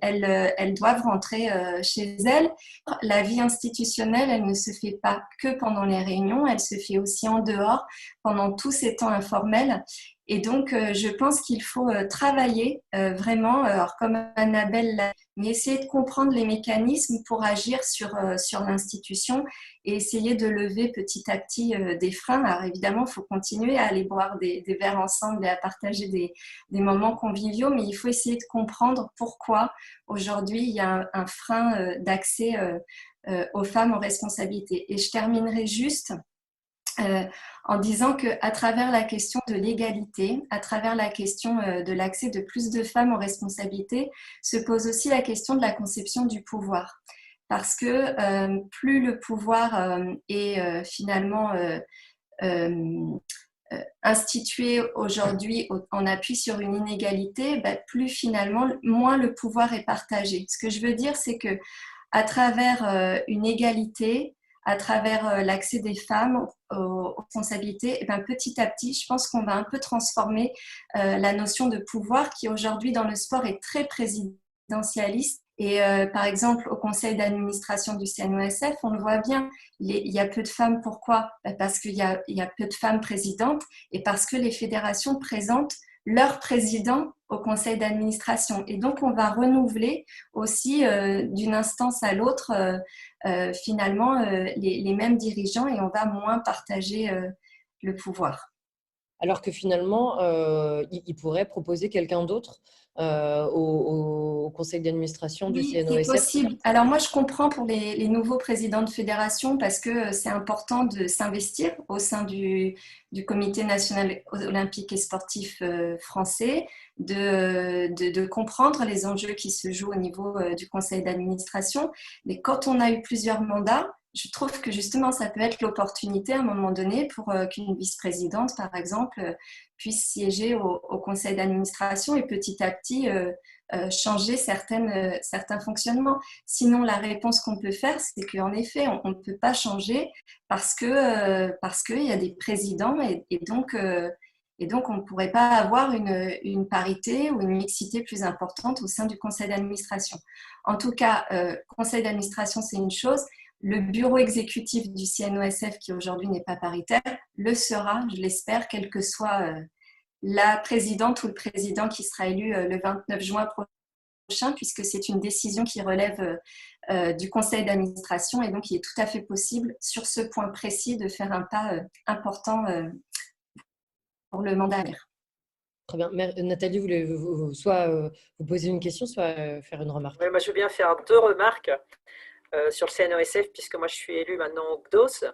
elles doivent rentrer chez elles. La vie institutionnelle, elle ne se fait pas que pendant les réunions, elle se fait aussi en dehors, pendant tous ces temps informels. Et donc, je pense qu'il faut travailler vraiment, alors comme Annabelle l'a dit, mais essayer de comprendre les mécanismes pour agir sur l'institution et essayer de lever petit à petit des freins. Alors évidemment, il faut continuer à aller boire des verres ensemble et à partager des moments conviviaux, mais il faut essayer de comprendre pourquoi aujourd'hui il y a un frein d'accès aux femmes aux responsabilités. Et je terminerai juste en disant qu'à travers la question de l'égalité, à travers la question de l'accès de plus de femmes aux responsabilités, se pose aussi la question de la conception du pouvoir. Parce que plus le pouvoir est finalement institué aujourd'hui en appui sur une inégalité, plus finalement, moins le pouvoir est partagé. Ce que je veux dire, c'est que à travers une égalité, à travers l'accès des femmes aux responsabilités, et petit à petit, je pense qu'on va un peu transformer la notion de pouvoir qui aujourd'hui dans le sport est très présidentialiste. Et par exemple, au conseil d'administration du CNOSF, on le voit bien, il y a peu de femmes. Pourquoi ? Parce qu'il y a peu de femmes présidentes et parce que les fédérations présentent leur président au conseil d'administration. Et donc, on va renouveler aussi d'une instance à l'autre finalement les mêmes dirigeants et on va moins partager le pouvoir. Alors que finalement, il pourrait proposer quelqu'un d'autre au conseil d'administration du CNOSF. Oui, c'est possible. Alors moi, je comprends pour les nouveaux présidents de fédération parce que c'est important de s'investir au sein du Comité national olympique et sportif français, de comprendre les enjeux qui se jouent au niveau du conseil d'administration. Mais quand on a eu plusieurs mandats, je trouve que justement, ça peut être l'opportunité à un moment donné pour qu'une vice-présidente, par exemple, puisse siéger au conseil d'administration et petit à petit changer certains fonctionnements. Sinon, la réponse qu'on peut faire, c'est qu'en effet, on ne peut pas changer parce qu'il y a des présidents et donc on ne pourrait pas avoir une parité ou une mixité plus importante au sein du conseil d'administration. En tout cas, conseil d'administration, c'est une chose. Le bureau exécutif du CNOSF, qui aujourd'hui n'est pas paritaire, le sera, je l'espère, quelle que soit la présidente ou le président qui sera élu le 29 juin prochain, puisque c'est une décision qui relève du conseil d'administration et donc il est tout à fait possible, sur ce point précis, de faire un pas important pour le mandat à venir. Très bien. Nathalie, vous voulez soit vous poser une question, soit faire une remarque. Oui, moi, je veux bien faire 2 remarques. Sur le CNOSF, puisque moi je suis élue maintenant au CDOS,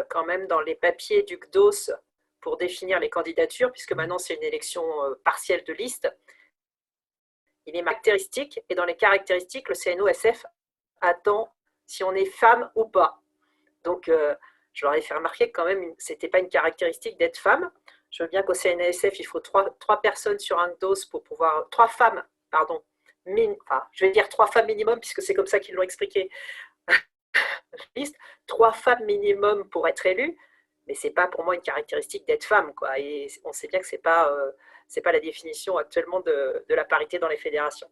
quand même dans les papiers du CDOS pour définir les candidatures, puisque maintenant c'est une élection partielle de liste, il est caractéristique, et dans les caractéristiques, le CNOSF attend si on est femme ou pas. Donc je leur ai fait remarquer que quand même, ce n'était pas une caractéristique d'être femme. Je veux bien qu'au CNOSF, il faut 3 personnes sur un CDOS pour pouvoir, 3 femmes, pardon, je vais dire 3 femmes minimum, puisque c'est comme ça qu'ils l'ont expliqué. 3 femmes minimum pour être élues, mais ce n'est pas pour moi une caractéristique d'être femme, quoi. Et on sait bien que ce n'est pas la définition actuellement de la parité dans les fédérations.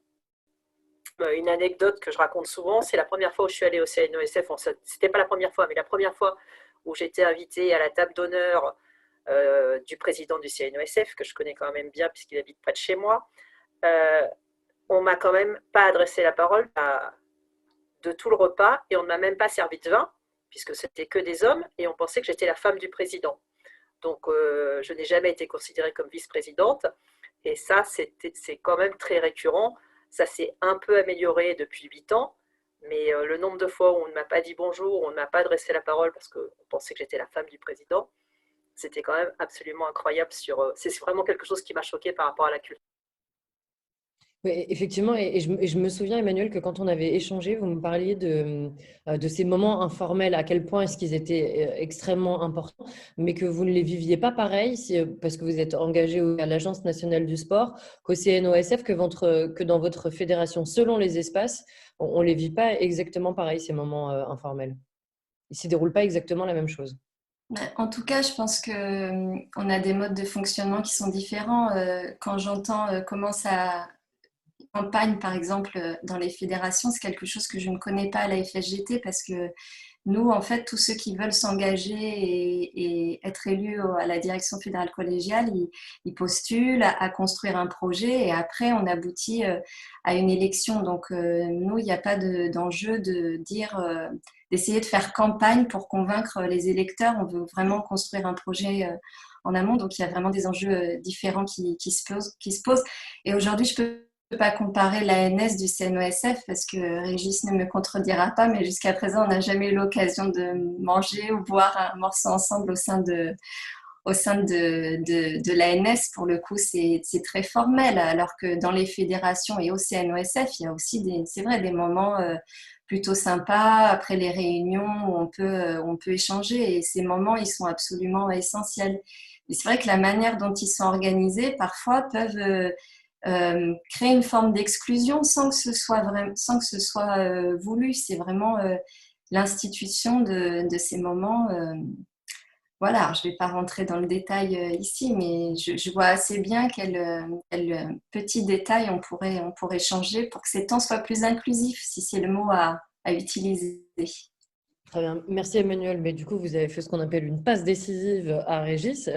Une anecdote que je raconte souvent, c'est la première fois où je suis allée au CNOSF, ce n'était pas la première fois, mais la première fois où j'étais invitée à la table d'honneur du président du CNOSF, que je connais quand même bien puisqu'il habite près de chez moi. On ne m'a quand même pas adressé la parole de tout le repas et on ne m'a même pas servi de vin, puisque c'était que des hommes et on pensait que j'étais la femme du président. Donc, je n'ai jamais été considérée comme vice-présidente. Et ça, c'est quand même très récurrent. Ça s'est un peu amélioré depuis 8 ans. Mais le nombre de fois où on ne m'a pas dit bonjour, on ne m'a pas adressé la parole parce qu'on pensait que j'étais la femme du président, c'était quand même absolument incroyable. C'est vraiment quelque chose qui m'a choquée par rapport à la culture. Oui, effectivement, et je me souviens, Emmanuel, que quand on avait échangé, vous me parliez de ces moments informels, à quel point est-ce qu'ils étaient extrêmement importants, mais que vous ne les viviez pas pareil, parce que vous êtes engagé à l'Agence nationale du sport, qu'au CNOSF, que dans votre fédération, selon les espaces, on ne les vit pas exactement pareil, ces moments informels. Ils ne s'y déroulent pas exactement la même chose. En tout cas, je pense qu'on a des modes de fonctionnement qui sont différents. Quand j'entends comment ça campagne, par exemple, dans les fédérations, c'est quelque chose que je ne connais pas à la FSGT parce que nous, en fait, tous ceux qui veulent s'engager et être élus à la direction fédérale collégiale, ils postulent à construire un projet et après, on aboutit à une élection. Donc, nous, il n'y a pas d'enjeu de dire, d'essayer de faire campagne pour convaincre les électeurs. On veut vraiment construire un projet en amont. Donc, il y a vraiment des enjeux différents qui se posent. Et aujourd'hui, je peux pas comparer l'ANS du CNOSF parce que Régis ne me contredira pas, mais jusqu'à présent, on n'a jamais eu l'occasion de manger ou boire un morceau ensemble au sein de l'ANS. Pour le coup, c'est très formel, alors que dans les fédérations et au CNOSF, il y a aussi c'est vrai, des moments plutôt sympas après les réunions où on peut échanger et ces moments, ils sont absolument essentiels. Mais c'est vrai que la manière dont ils sont organisés, parfois, peuvent créer une forme d'exclusion sans que ce soit voulu. C'est vraiment l'institution de ces moments. Voilà, je ne vais pas rentrer dans le détail ici, mais je vois assez bien quel petit détail on pourrait changer pour que ces temps soient plus inclusifs, si c'est le mot à utiliser. Très bien. Merci Emmanuel. Mais du coup, vous avez fait ce qu'on appelle une passe décisive à Régis.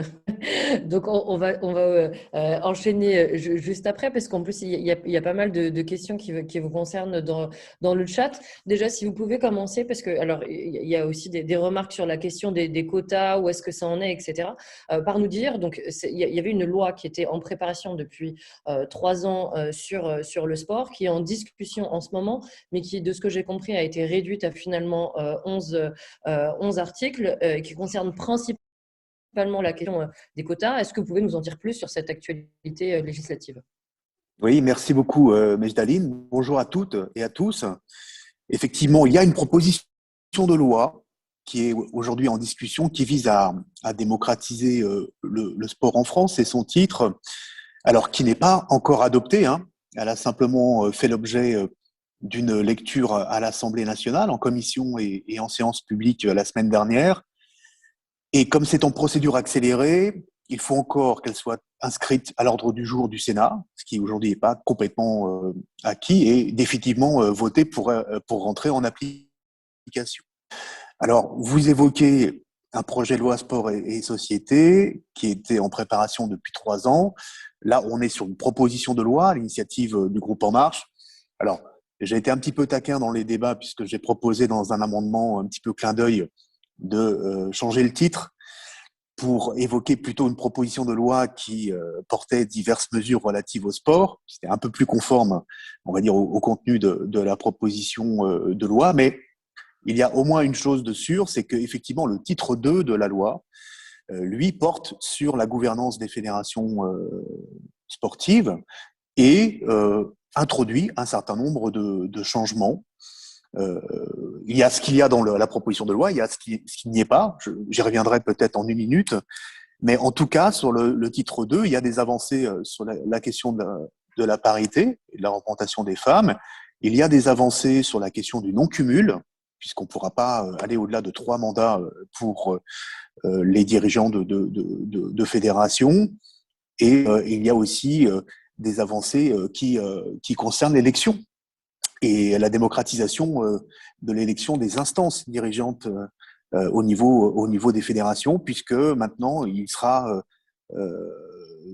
Donc, on va enchaîner juste après parce qu'en plus, il y a pas mal de questions qui vous concernent dans le chat. Déjà, si vous pouvez commencer, parce que alors il y a aussi des remarques sur la question des quotas, où est-ce que ça en est, etc. Par nous dire, donc il y avait une loi qui était en préparation depuis 3 ans sur le sport, qui est en discussion en ce moment, mais qui, de ce que j'ai compris, a été réduite à finalement 11 articles qui concernent principalement la question des quotas. Est-ce que vous pouvez nous en dire plus sur cette actualité législative? Oui, merci beaucoup, Mejdaline. Bonjour à toutes et à tous. Effectivement, il y a une proposition de loi qui est aujourd'hui en discussion, qui vise à démocratiser le sport en France et son titre, alors qui n'est pas encore adopté. Elle a simplement fait l'objet d'une lecture à l'Assemblée nationale, en commission et en séance publique la semaine dernière. Et comme c'est en procédure accélérée, il faut encore qu'elle soit inscrite à l'ordre du jour du Sénat, ce qui aujourd'hui n'est pas complètement acquis, et définitivement votée pour rentrer en application. Alors, vous évoquez un projet de loi sport et société qui était en préparation depuis 3 ans. Là, on est sur une proposition de loi à l'initiative du groupe En Marche. Alors, j'ai été un petit peu taquin dans les débats puisque j'ai proposé dans un amendement un petit peu clin d'œil de changer le titre pour évoquer plutôt une proposition de loi qui portait diverses mesures relatives au sport. C'était un peu plus conforme, on va dire, au contenu de la proposition de loi, mais il y a au moins une chose de sûre, c'est qu'effectivement, le titre 2 de la loi, lui, porte sur la gouvernance des fédérations sportives et introduit un certain nombre de changements. Il y a ce qu'il y a dans la proposition de loi, il y a ce qui n'y est pas. J'y reviendrai peut-être en une minute. Mais en tout cas, sur le titre 2, il y a des avancées sur la question de la parité et de la représentation des femmes. Il y a des avancées sur la question du non-cumul, puisqu'on ne pourra pas aller au-delà de 3 mandats pour les dirigeants de fédérations. Et il y a aussi des avancées qui concernent l'élection et la démocratisation de l'élection des instances dirigeantes au niveau des fédérations, puisque maintenant, il sera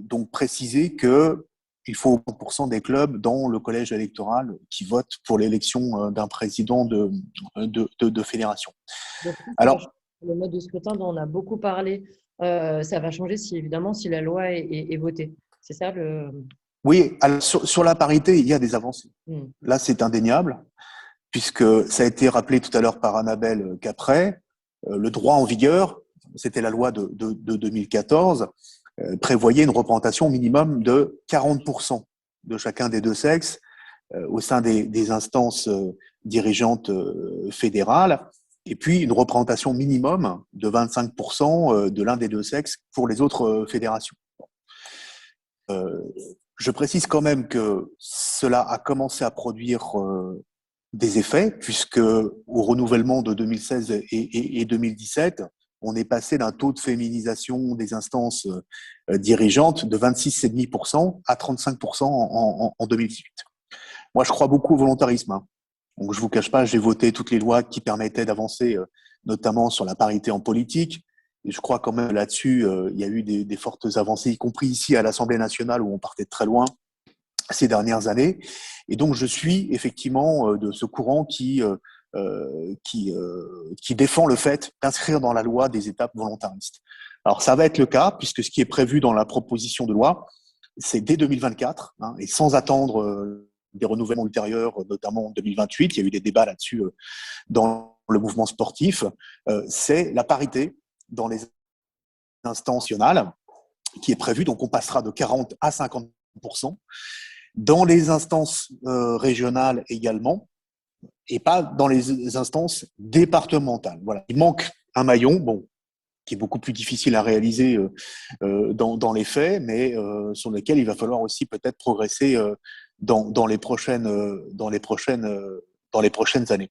donc précisé qu'il faut 30% des clubs dans le collège électoral qui votent pour l'élection d'un président de fédération. Alors, le mode de scrutin dont on a beaucoup parlé ça va changer évidemment si la loi est votée. C'est ça le… Oui, alors sur la parité, il y a des avancées. Là, c'est indéniable, puisque ça a été rappelé tout à l'heure par Annabelle Capret, le droit en vigueur, c'était la loi de 2014, prévoyait une représentation minimum de 40% de chacun des deux sexes au sein des instances dirigeantes fédérales, et puis une représentation minimum de 25% de l'un des deux sexes pour les autres fédérations. Je précise quand même que cela a commencé à produire des effets, puisque au renouvellement de 2016 et 2017, on est passé d'un taux de féminisation des instances dirigeantes de 26,5% à 35% en 2018. Moi, je crois beaucoup au volontarisme. Donc, je ne vous cache pas, j'ai voté toutes les lois qui permettaient d'avancer, notamment sur la parité en politique. Et je crois quand même là-dessus, il y a eu des fortes avancées, y compris ici à l'Assemblée nationale, où on partait de très loin ces dernières années. Et donc, je suis effectivement de ce courant qui défend le fait d'inscrire dans la loi des étapes volontaristes. Alors, ça va être le cas, puisque ce qui est prévu dans la proposition de loi, c'est dès 2024, et sans attendre des renouvellements ultérieurs, notamment en 2028. Il y a eu des débats là-dessus dans le mouvement sportif. C'est la parité dans les instances nationales qui est prévue. Donc, on passera de 40 à 50%. Dans les instances régionales également, et pas dans les instances départementales. Voilà. Il manque un maillon, qui est beaucoup plus difficile à réaliser dans les faits, mais sur lequel il va falloir aussi peut-être progresser dans les prochaines années.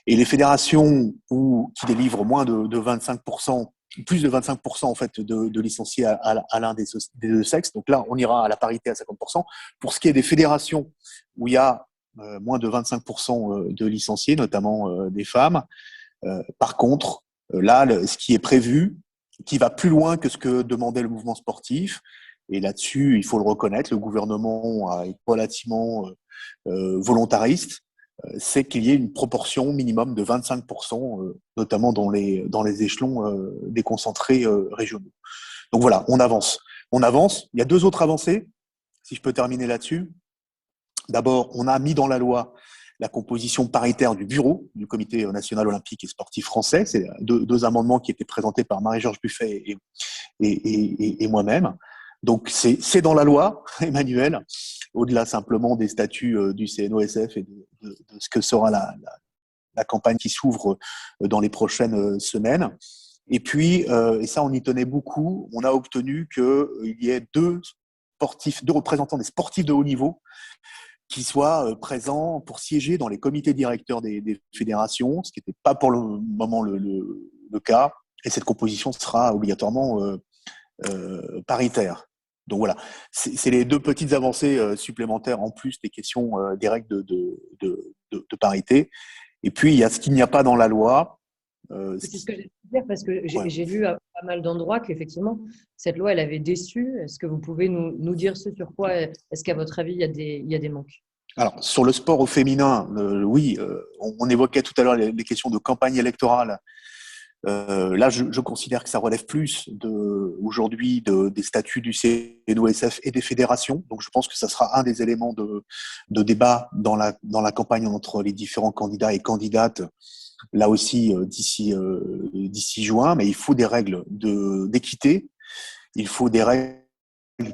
Et les fédérations qui délivrent moins de 25%, plus de 25% en fait de licenciés à l'un des deux sexes, donc là on ira à la parité à 50%. Pour ce qui est des fédérations où il y a moins de 25% de licenciés, notamment des femmes, par contre, là, ce qui est prévu, qui va plus loin que ce que demandait le mouvement sportif, et là-dessus, il faut le reconnaître, le gouvernement est relativement volontariste, c'est qu'il y ait une proportion minimum de 25%, notamment dans les échelons déconcentrés régionaux. Donc voilà, on avance. On avance. Il y a deux autres avancées, si je peux terminer là-dessus. D'abord, on a mis dans la loi la composition paritaire du bureau du Comité national olympique et sportif français. C'est deux amendements qui étaient présentés par Marie-Georges Buffet et moi-même. Donc, c'est dans la loi, Emmanuel, au-delà simplement des statuts du CNOSF et de ce que sera la campagne qui s'ouvre dans les prochaines semaines. Et puis, et ça, on y tenait beaucoup, on a obtenu qu'il y ait deux représentants des sportifs de haut niveau qui soient présents pour siéger dans les comités directeurs des fédérations, ce qui n'était pas pour le moment le cas. Et cette composition sera obligatoirement paritaire. Donc voilà, c'est les deux petites avancées supplémentaires en plus des questions des règles de parité. Et puis, il y a ce qu'il n'y a pas dans la loi. C'est ce que j'ai dire parce que j'ai lu à pas mal d'endroits qu'effectivement, cette loi, elle avait déçu. Est-ce que vous pouvez nous dire ce sur quoi est-ce qu'à votre avis, il y a des manques? Alors, sur le sport au féminin, oui, on évoquait tout à l'heure les questions de campagne électorale. Là, je considère que ça relève plus aujourd'hui des statuts du CNOSF et des fédérations. Donc, je pense que ça sera un des éléments de débat dans la campagne entre les différents candidats et candidates. Là aussi, d'ici juin, mais il faut des règles d'équité. Il faut des règles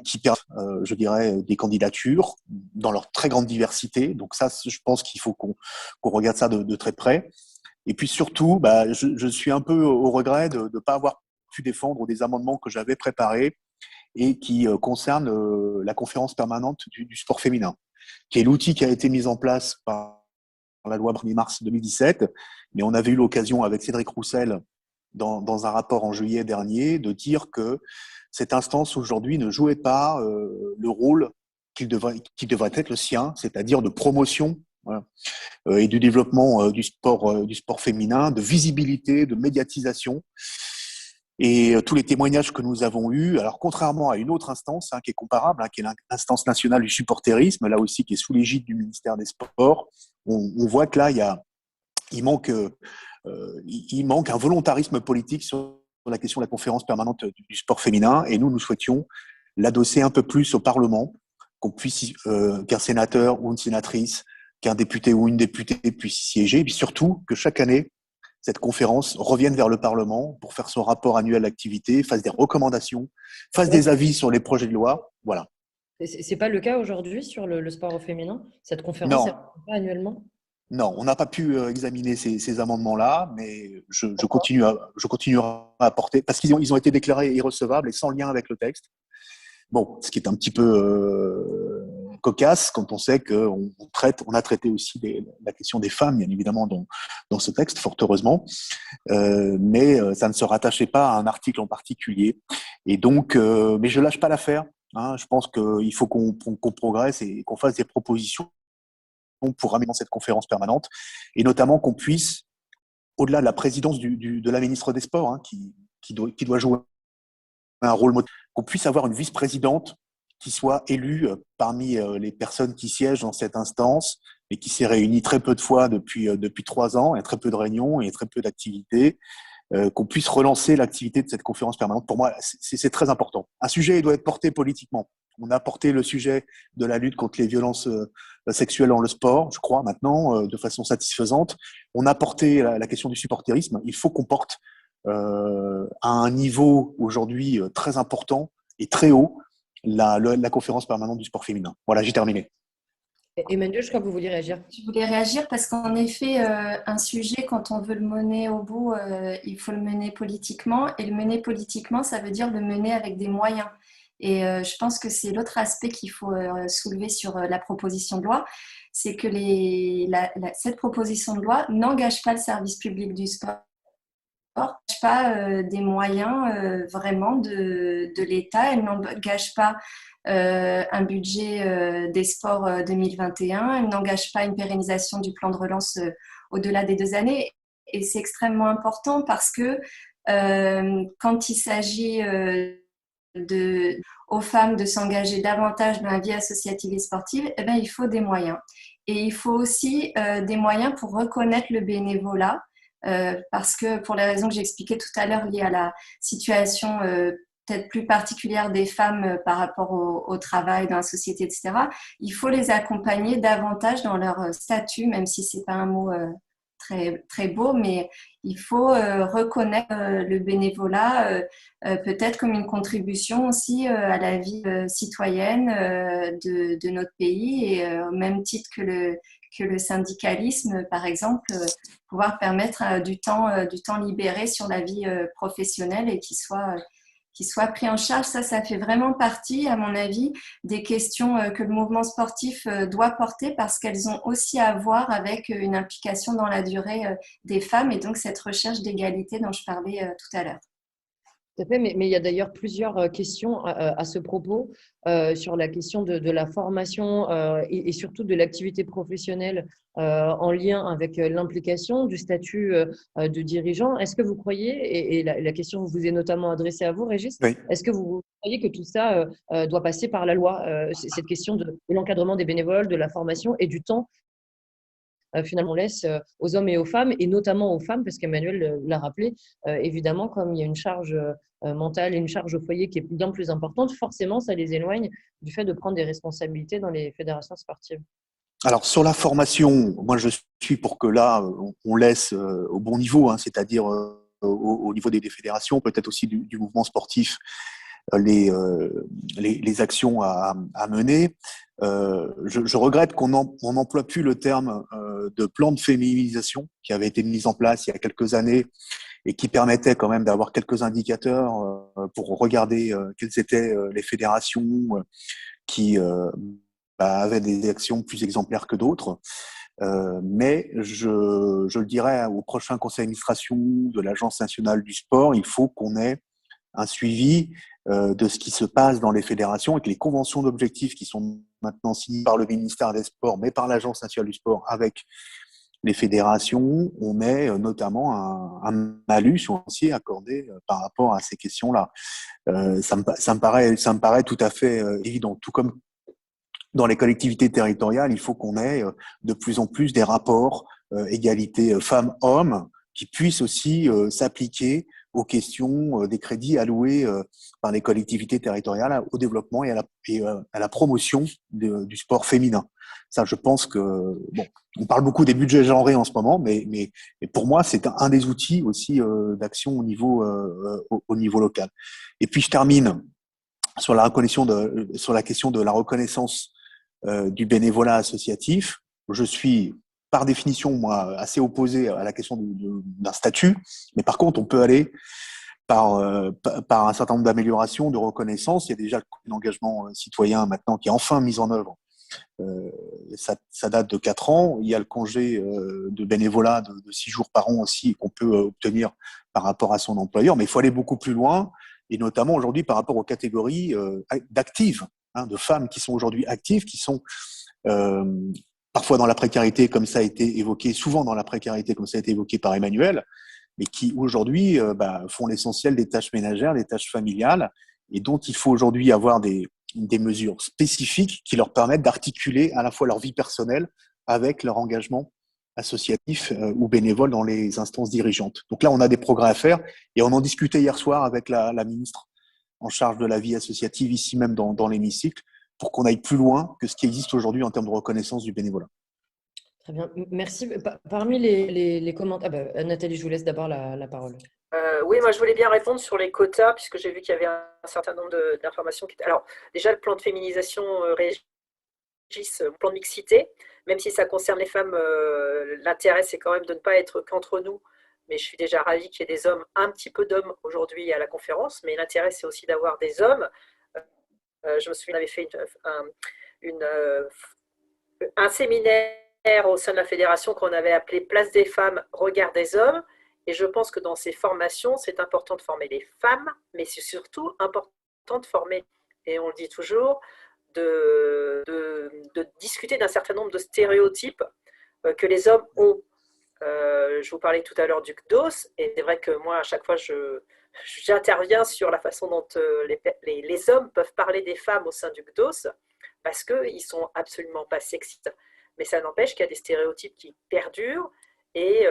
qui permettent, je dirais, des candidatures dans leur très grande diversité. Donc ça, je pense qu'il faut qu'on regarde ça de très près. Et puis surtout, je suis un peu au regret de ne pas avoir pu défendre des amendements que j'avais préparés et qui concernent la conférence permanente du sport féminin, qui est l'outil qui a été mis en place par la loi 1er mars 2017. Mais on avait eu l'occasion avec Cédric Roussel, dans un rapport en juillet dernier, de dire que cette instance aujourd'hui ne jouait pas le rôle qui devrait être le sien, c'est-à-dire de promotion et du développement du sport féminin, de visibilité, de médiatisation. Et tous les témoignages que nous avons eus, alors contrairement à une autre instance qui est comparable, qui est l'instance nationale du supporterisme, là aussi qui est sous l'égide du ministère des Sports, on voit que là il manque un volontarisme politique sur la question de la conférence permanente du sport féminin, et nous souhaitions l'adosser un peu plus au Parlement, qu'on puisse, qu'un sénateur ou une sénatrice, qu'un député ou une députée puisse y siéger, et puis surtout que chaque année, cette conférence revienne vers le Parlement pour faire son rapport annuel d'activité, fasse des recommandations, fasse des avis sur les projets de loi. Voilà. C'est pas le cas aujourd'hui sur le sport au féminin? Cette conférence, Non. elle ne pas annuellement? Non, on n'a pas pu examiner ces amendements-là, mais je continuerai à apporter, parce qu'ils ont été déclarés irrecevables et sans lien avec le texte. Bon, ce qui est un petit peu cocasse quand on sait qu'on a traité aussi la question des femmes, bien évidemment, dans ce texte, fort heureusement, mais ça ne se rattachait pas à un article en particulier. Et donc, mais je lâche pas l'affaire. Hein, je pense qu'il faut qu'on progresse et qu'on fasse des propositions pour ramener cette conférence permanente, et notamment qu'on puisse, au-delà de la présidence de la ministre des Sports, hein, qui doit jouer un rôle moteur, qu'on puisse avoir une vice-présidente qui soit élue parmi les personnes qui siègent dans cette instance et qui s'est réunie très peu de fois depuis 3 ans, il y a très peu de réunions et très peu d'activités, qu'on puisse relancer l'activité de cette conférence permanente. Pour moi, c'est très important. Un sujet doit être porté politiquement. On a porté le sujet de la lutte contre les violences sexuelles dans le sport, je crois, maintenant, de façon satisfaisante. On a porté la question du supporterisme. Il faut qu'on porte à un niveau aujourd'hui très important et très haut la conférence permanente du sport féminin. Voilà, j'ai terminé. Emmanuel, je crois que vous vouliez réagir. Je voulais réagir parce qu'en effet, un sujet, quand on veut le mener au bout, il faut le mener politiquement. Et le mener politiquement, ça veut dire le mener avec des moyens. Et je pense que c'est l'autre aspect qu'il faut soulever sur la proposition de loi, c'est que cette proposition de loi n'engage pas le service public du sport, n'engage pas des moyens vraiment de l'État, elle n'engage pas un budget des sports 2021, elle n'engage pas une pérennisation du plan de relance au-delà des 2 années. Et c'est extrêmement important parce que quand il s'agit aux femmes de s'engager davantage dans la vie associative et sportive, eh bien, il faut des moyens. Et il faut aussi des moyens pour reconnaître le bénévolat, parce que pour les raisons que j'expliquais tout à l'heure liées à la situation peut-être plus particulière des femmes par rapport au travail dans la société, etc., il faut les accompagner davantage dans leur statut, même si ce n'est pas un mot très, très beau, mais il faut reconnaître le bénévolat peut-être comme une contribution aussi à la vie citoyenne de notre pays, et au même titre que le syndicalisme, par exemple, pouvoir permettre du temps libéré sur la vie professionnelle et qui soit pris en charge. Ça fait vraiment partie, à mon avis, des questions que le mouvement sportif doit porter, parce qu'elles ont aussi à voir avec une implication dans la durée des femmes, et donc cette recherche d'égalité dont je parlais tout à l'heure. Tout à fait, mais il y a d'ailleurs plusieurs questions à ce propos sur la question de la formation et surtout de l'activité professionnelle en lien avec l'implication du statut de dirigeant. Est-ce que vous croyez, et la question vous est notamment adressée à vous, Régis, Oui. est-ce que vous croyez que tout ça doit passer par la loi, cette question de l'encadrement des bénévoles, de la formation et du temps finalement, on laisse aux hommes et aux femmes, et notamment aux femmes, parce qu'Emmanuel l'a rappelé, évidemment, comme il y a une charge mentale et une charge au foyer qui est bien plus importante, forcément, ça les éloigne du fait de prendre des responsabilités dans les fédérations sportives. Alors, sur la formation, moi, je suis pour que là, on laisse au bon niveau, hein, c'est-à-dire au niveau des fédérations, peut-être aussi du mouvement sportif, les actions à mener. Je regrette qu'on n'emploie plus le terme de plan de féminisation qui avait été mis en place il y a quelques années et qui permettait quand même d'avoir quelques indicateurs pour regarder quelles étaient les fédérations qui avaient des actions plus exemplaires que d'autres. Mais je le dirais au prochain conseil d'administration de l'Agence nationale du sport, il faut qu'on ait un suivi de ce qui se passe dans les fédérations, et que les conventions d'objectifs qui sont maintenant signées par le ministère des Sports, mais par l'Agence nationale du sport avec les fédérations, on met notamment un malus financier accordé par rapport à ces questions-là. Ça me paraît tout à fait évident. Tout comme dans les collectivités territoriales, il faut qu'on ait de plus en plus des rapports égalité femmes-hommes qui puissent aussi s'appliquer aux questions des crédits alloués par les collectivités territoriales au développement et à la promotion du sport féminin. Ça, je pense que, bon, on parle beaucoup des budgets genrés en ce moment, mais pour moi, c'est un des outils aussi d'action au niveau local. Et puis, je termine sur sur la question de la reconnaissance du bénévolat associatif. Je suis, par définition, moi, assez opposé à la question d'un statut, mais par contre, on peut aller par un certain nombre d'améliorations, de reconnaissance. Il y a déjà l'engagement citoyen maintenant qui est enfin mis en œuvre. Ça date de 4 ans. Il y a le congé de bénévolat de 6 jours par an aussi qu'on peut obtenir par rapport à son employeur, mais il faut aller beaucoup plus loin, et notamment aujourd'hui par rapport aux catégories d'actives, de femmes qui sont aujourd'hui actives, qui sont parfois dans la précarité, comme ça a été évoqué, souvent dans la précarité, comme ça a été évoqué par Emmanuel, mais qui aujourd'hui font l'essentiel des tâches ménagères, des tâches familiales, et dont il faut aujourd'hui avoir des mesures spécifiques qui leur permettent d'articuler à la fois leur vie personnelle avec leur engagement associatif ou bénévole dans les instances dirigeantes. Donc là, on a des progrès à faire, et on en discutait hier soir avec la ministre en charge de la vie associative, ici même dans l'hémicycle, pour qu'on aille plus loin que ce qui existe aujourd'hui en termes de reconnaissance du bénévolat. Très bien, merci. Parmi les commentaires, Nathalie, je vous laisse d'abord la parole. Oui, moi je voulais bien répondre sur les quotas, puisque j'ai vu qu'il y avait un certain nombre d'informations. Alors, déjà, le plan de féminisation Régis, le plan de mixité, même si ça concerne les femmes, l'intérêt c'est quand même de ne pas être qu'entre nous. Mais je suis déjà ravie qu'il y ait des hommes, un petit peu d'hommes aujourd'hui à la conférence, mais l'intérêt c'est aussi d'avoir des hommes. Je me souviens, on avait fait un séminaire au sein de la fédération qu'on avait appelé Place des femmes, regard des hommes. Et je pense que dans ces formations, c'est important de former les femmes, mais c'est surtout important de former, et on le dit toujours, de discuter d'un certain nombre de stéréotypes que les hommes ont. Je vous parlais tout à l'heure du CDOS, et c'est vrai que moi, à chaque fois, j'interviens sur la façon dont les hommes peuvent parler des femmes au sein du CDOS, parce qu'ils ne sont absolument pas sexistes. Mais ça n'empêche qu'il y a des stéréotypes qui perdurent, et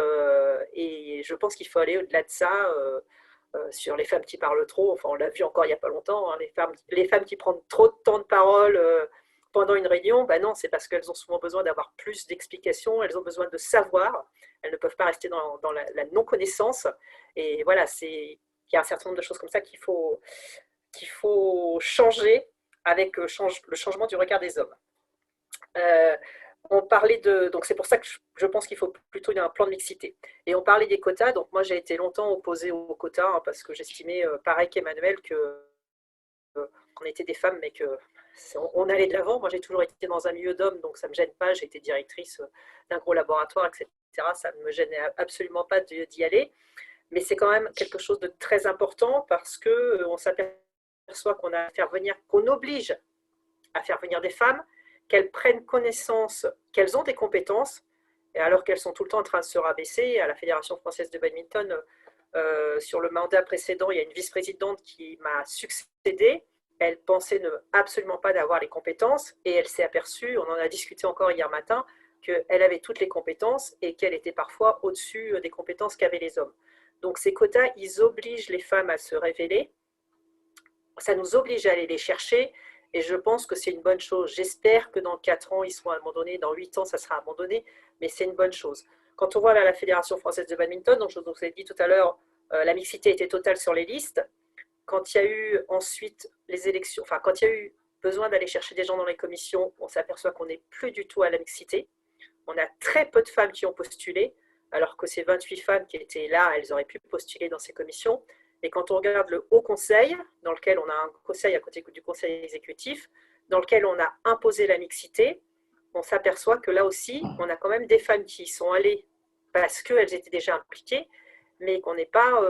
je pense qu'il faut aller au-delà de ça sur les femmes qui parlent trop. Enfin, on l'a vu encore il n'y a pas longtemps, hein, les femmes qui prennent trop de temps de parole pendant une réunion, non, c'est parce qu'elles ont souvent besoin d'avoir plus d'explications, elles ont besoin de savoir, elles ne peuvent pas rester dans la non-connaissance. Et voilà, il y a un certain nombre de choses comme ça qu'il faut changer avec le changement du regard des hommes. On parlait donc c'est pour ça que je pense qu'il faut plutôt un plan de mixité. Et on parlait des quotas, donc moi j'ai été longtemps opposée aux quotas, hein, parce que j'estimais, pareil qu'Emmanuel, qu'on était des femmes, mais qu'on allait de l'avant. Moi j'ai toujours été dans un milieu d'hommes, donc ça ne me gêne pas, j'ai été directrice d'un gros laboratoire, etc. Ça ne me gênait absolument pas d'y aller. Mais c'est quand même quelque chose de très important, parce qu'on s'aperçoit qu'on oblige à faire venir des femmes, qu'elles prennent connaissance qu'elles ont des compétences, et alors qu'elles sont tout le temps en train de se rabaisser. À la Fédération française de badminton, sur le mandat précédent, il y a une vice-présidente qui m'a succédé. Elle pensait absolument pas d'avoir les compétences, et elle s'est aperçue, on en a discuté encore hier matin, qu'elle avait toutes les compétences et qu'elle était parfois au-dessus des compétences qu'avaient les hommes. Donc ces quotas, ils obligent les femmes à se révéler, ça nous oblige à aller les chercher. Et je pense que c'est une bonne chose. J'espère que dans 4 ans, ils seront abandonnés. Dans 8 ans, ça sera abandonné. Mais c'est une bonne chose. Quand on voit la Fédération française de badminton, donc je vous ai dit tout à l'heure, la mixité était totale sur les listes. Quand il y a eu ensuite les élections, enfin, quand il y a eu besoin d'aller chercher des gens dans les commissions, on s'aperçoit qu'on n'est plus du tout à la mixité. On a très peu de femmes qui ont postulé, alors que ces 28 femmes qui étaient là, elles auraient pu postuler dans ces commissions. Et quand on regarde le Haut Conseil, dans lequel on a un conseil à côté du Conseil exécutif, dans lequel on a imposé la mixité, on s'aperçoit que là aussi, on a quand même des femmes qui y sont allées parce qu'elles étaient déjà impliquées, mais qu'on n'est pas...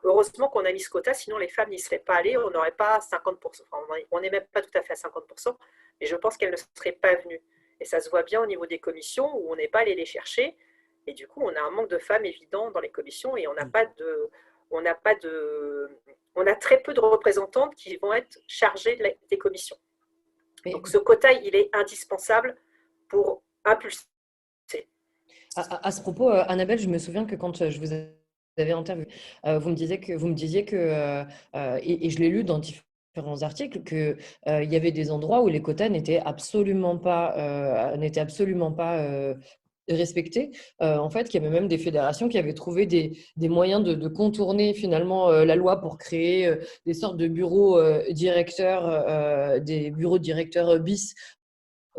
heureusement qu'on a mis ce quota, sinon les femmes n'y seraient pas allées, on n'aurait pas 50%. Enfin, on n'est même pas tout à fait à 50%, mais je pense qu'elles ne seraient pas venues. Et ça se voit bien au niveau des commissions, où on n'est pas allé les chercher, et du coup, on a un manque de femmes évident dans les commissions, et on a très peu de représentantes qui vont être chargées des commissions. Donc ce quota, il est indispensable pour impulser. À ce propos, Annabelle, je me souviens que quand je vous avez interviewé, vous me disiez que, et je l'ai lu dans différents articles, qu'il y avait des endroits où les quotas n'étaient absolument pas respectés. En fait, qu'il y avait même des fédérations qui avaient trouvé des moyens de contourner finalement la loi pour créer des sortes de bureaux directeurs, des bureaux directeurs bis,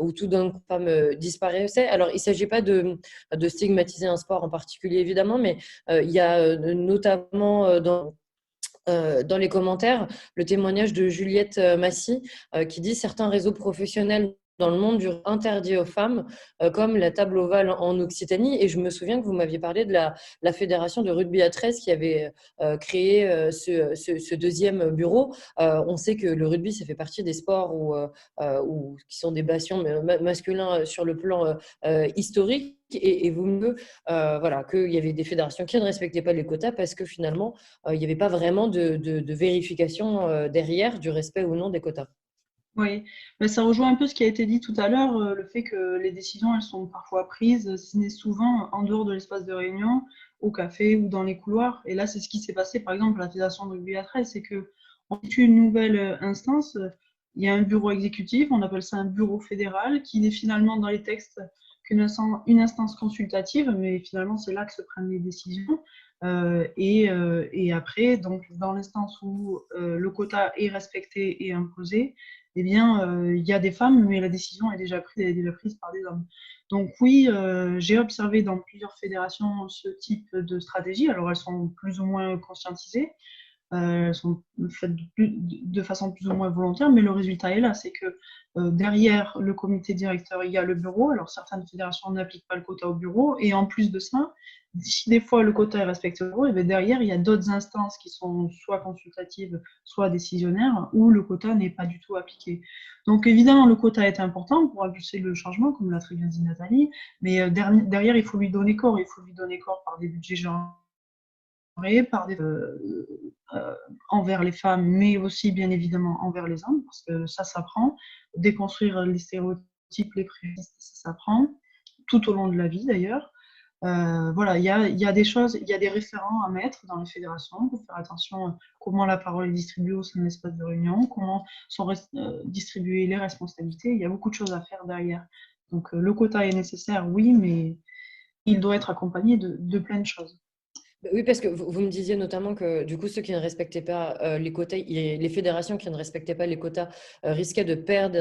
où tout d'un coup, femme disparaissait. Alors, il ne s'agit pas de stigmatiser un sport en particulier, évidemment, mais il y a notamment dans les commentaires le témoignage de Juliette Massy qui dit: certains réseaux professionnels dans le monde du interdit aux femmes, comme la table ovale en Occitanie. Et je me souviens que vous m'aviez parlé de la fédération de rugby à 13 qui avait créé ce deuxième bureau. On sait que le rugby, ça fait partie des sports qui sont des bastions masculins sur le plan historique. Et vous me voilà, qu'il y avait des fédérations qui ne respectaient pas les quotas parce que finalement, il n'y avait pas vraiment de vérification derrière du respect ou non des quotas. Oui, mais ça rejoint un peu ce qui a été dit tout à l'heure, le fait que les décisions, elles sont parfois prises, si ce n'est souvent en dehors de l'espace de réunion, au café ou dans les couloirs. Et là, c'est ce qui s'est passé, par exemple, à la Fédération de rugby à 13, c'est qu'on est une nouvelle instance, il y a un bureau exécutif, on appelle ça un bureau fédéral, qui est finalement dans les textes une instance consultative, mais finalement, c'est là que se prennent les décisions. Et après, donc, dans l'instance où le quota est respecté et imposé, eh bien, il y a des femmes, mais la décision est déjà prise, elle est déjà prise par des hommes. Donc oui, j'ai observé dans plusieurs fédérations ce type de stratégie. Alors, elles sont plus ou moins conscientisées, elles sont faites de façon plus ou moins volontaire, mais le résultat est là, c'est que derrière le comité directeur, il y a le bureau. Alors certaines fédérations n'appliquent pas le quota au bureau, et en plus de ça, si des fois le quota est respecté au bureau, et bien derrière, il y a d'autres instances qui sont soit consultatives, soit décisionnaires, où le quota n'est pas du tout appliqué. Donc évidemment, le quota est important pour impulser le changement, comme l'a très bien dit Nathalie, mais derrière, il faut lui donner corps. Il faut lui donner corps par des budgets genrés, par envers les femmes, mais aussi bien évidemment envers les hommes, parce que ça s'apprend. Déconstruire les stéréotypes, les préjugés, ça s'apprend tout au long de la vie d'ailleurs. Voilà, il y a des choses, il y a des référents à mettre dans les fédérations pour faire attention à comment la parole est distribuée au sein de l'espace de réunion, comment sont distribuées les responsabilités. Il y a beaucoup de choses à faire derrière. Donc le quota est nécessaire, oui, mais il doit être accompagné de plein de choses. Oui, parce que vous me disiez notamment que du coup, ceux qui ne respectaient pas les quotas, les fédérations qui ne respectaient pas les quotas risquaient de perdre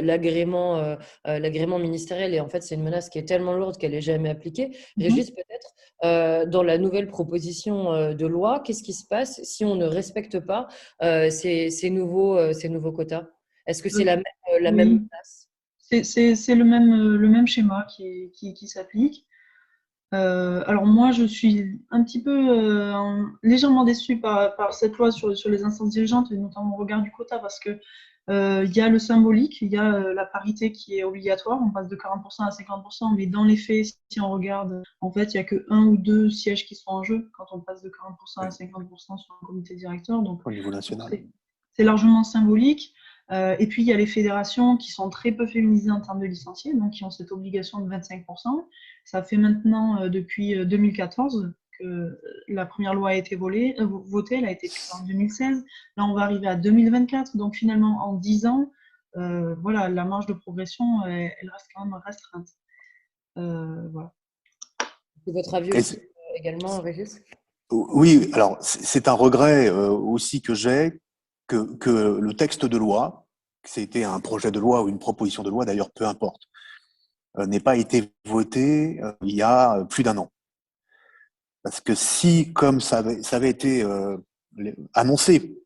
l'agrément ministériel. Et en fait, c'est une menace qui est tellement lourde qu'elle n'est jamais appliquée. Régis, peut-être, dans la nouvelle proposition de loi, qu'est-ce qui se passe si on ne respecte pas ces nouveaux quotas? Est-ce que c'est la même Oui, menace? c'est le même schéma qui s'applique. Alors moi, je suis un petit peu légèrement déçue par cette loi sur les instances dirigeantes, et notamment au regard du quota, parce que il y a le symbolique, il y a la parité qui est obligatoire, on passe de 40% à 50%, mais dans les faits, si on regarde, en fait, il n'y a que 1 ou 2 sièges qui sont en jeu quand on passe de 40% à 50% sur un comité directeur, donc au niveau national. c'est largement symbolique. Et puis, il y a les fédérations qui sont très peu féminisées en termes de licenciés, donc qui ont cette obligation de 25%. Ça fait maintenant, depuis 2014, que la première loi a été votée, elle a été prise en 2016. Là, on va arriver à 2024. Donc, finalement, en 10 ans, voilà, la marge de progression, elle reste quand même restreinte. Voilà. C'est votre avis aussi également, Régis? Oui, alors c'est un regret aussi que j'ai que le texte de loi, que c'était un projet de loi ou une proposition de loi, d'ailleurs peu importe, n'ait pas été voté il y a plus d'1 an. Parce que si, comme ça avait été annoncé,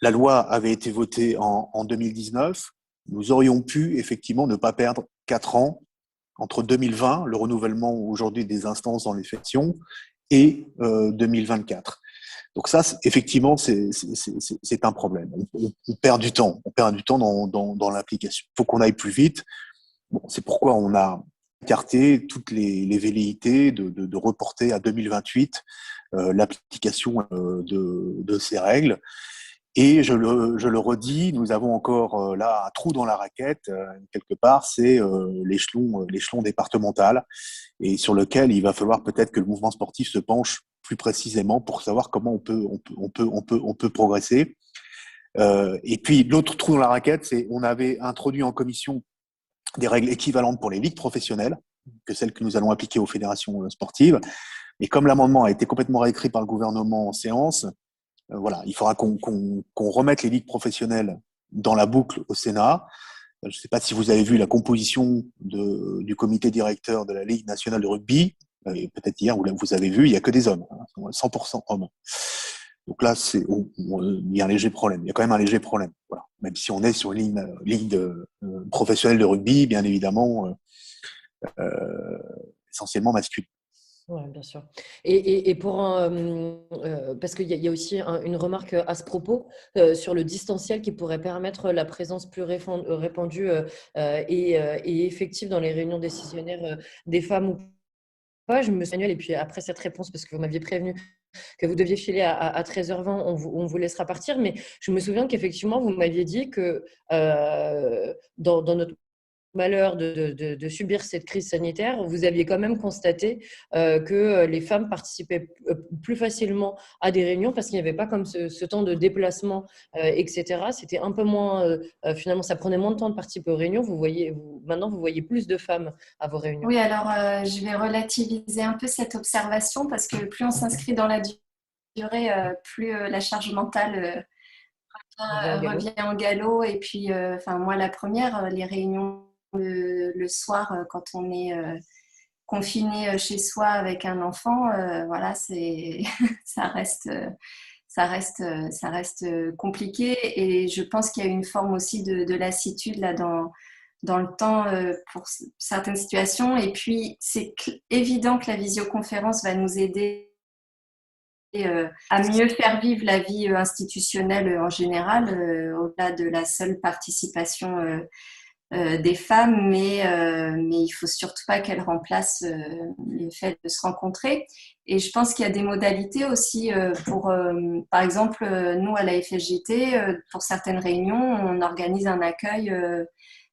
la loi avait été votée en 2019, nous aurions pu effectivement ne pas perdre 4 ans entre 2020, le renouvellement aujourd'hui des instances dans les sections, et 2024. Donc ça, effectivement, c'est un problème. On perd du temps. On perd du temps dans l'application. Il faut qu'on aille plus vite. Bon, c'est pourquoi on a écarté toutes les velléités de reporter à 2028 l'application de ces règles. Et je le redis, nous avons encore là un trou dans la raquette, quelque part, c'est l'échelon départemental, et sur lequel il va falloir peut-être que le mouvement sportif se penche plus précisément pour savoir comment on peut progresser. Et puis l'autre trou dans la raquette, c'est on avait introduit en commission des règles équivalentes pour les ligues professionnelles que celles que nous allons appliquer aux fédérations sportives. Et comme l'amendement a été complètement réécrit par le gouvernement en séance, voilà, il faudra qu'on remette les ligues professionnelles dans la boucle au Sénat. Je ne sais pas si vous avez vu la composition du comité directeur de la Ligue nationale de rugby. Peut-être hier, vous avez vu, il n'y a que des hommes, 100% hommes. Donc là, il y a un léger problème. Il y a quand même un léger problème. Voilà. Même si on est sur une ligue professionnelle de rugby, bien évidemment, essentiellement masculine. Oui, bien sûr. Et parce qu'il y a aussi une remarque à ce propos sur le distanciel qui pourrait permettre la présence plus répandue et effective dans les réunions décisionnaires des femmes ou pas. Je me suis manuelle, et puis après cette réponse, parce que vous m'aviez prévenu que vous deviez filer à 13h20, on vous laissera partir. Mais je me souviens qu'effectivement, vous m'aviez dit que dans notre malheur de subir cette crise sanitaire, vous aviez quand même constaté que les femmes participaient plus facilement à des réunions parce qu'il n'y avait pas comme ce temps de déplacement, etc. C'était un peu moins, finalement, ça prenait moins de temps de participer aux réunions. Maintenant, vous voyez plus de femmes à vos réunions. Oui, alors je vais relativiser un peu cette observation parce que plus on s'inscrit dans la durée, plus la charge mentale revient en galop. Et puis, moi, la première, les réunions le soir, quand on est confiné chez soi avec un enfant, voilà, ça reste compliqué. Et je pense qu'il y a une forme aussi de lassitude là dans le temps pour certaines situations. Et puis, c'est évident que la visioconférence va nous aider à mieux faire vivre la vie institutionnelle en général, au-delà de la seule participation des femmes, mais il faut surtout pas qu'elle remplace le fait de se rencontrer. Et je pense qu'il y a des modalités aussi pour, par exemple, nous à la FSJT, pour certaines réunions, on organise un accueil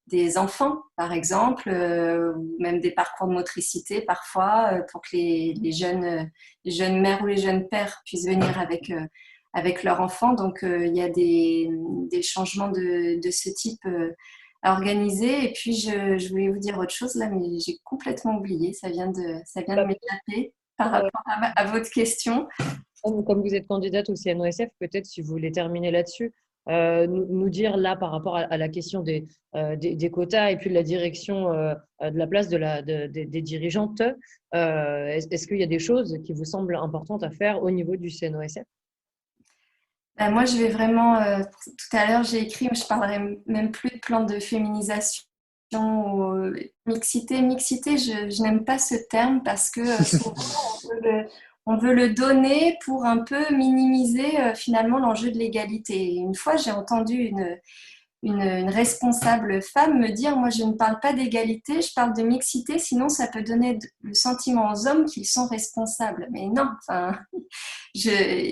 des enfants, par exemple, ou même des parcours de motricité parfois, pour que les jeunes mères ou les jeunes pères puissent venir avec leurs enfants. Donc, il y a des changements de ce type à organiser. Et puis, je voulais vous dire autre chose là, mais j'ai complètement oublié. Ça vient de m'échapper par rapport à votre question. Comme vous êtes candidate au CNOSF, peut-être si vous voulez terminer là-dessus, nous dire là par rapport à la question des quotas et puis de la direction de la place des dirigeantes, est-ce qu'il y a des choses qui vous semblent importantes à faire au niveau du CNOSF? Moi, je vais vraiment, tout à l'heure, j'ai écrit, je ne parlerai même plus de plan de féminisation ou mixité. Mixité, je n'aime pas ce terme parce que souvent, on veut le donner pour un peu minimiser finalement l'enjeu de l'égalité. Et une fois, j'ai entendu une responsable femme me dire, moi je ne parle pas d'égalité, je parle de mixité, sinon ça peut donner le sentiment aux hommes qu'ils sont responsables. Mais non,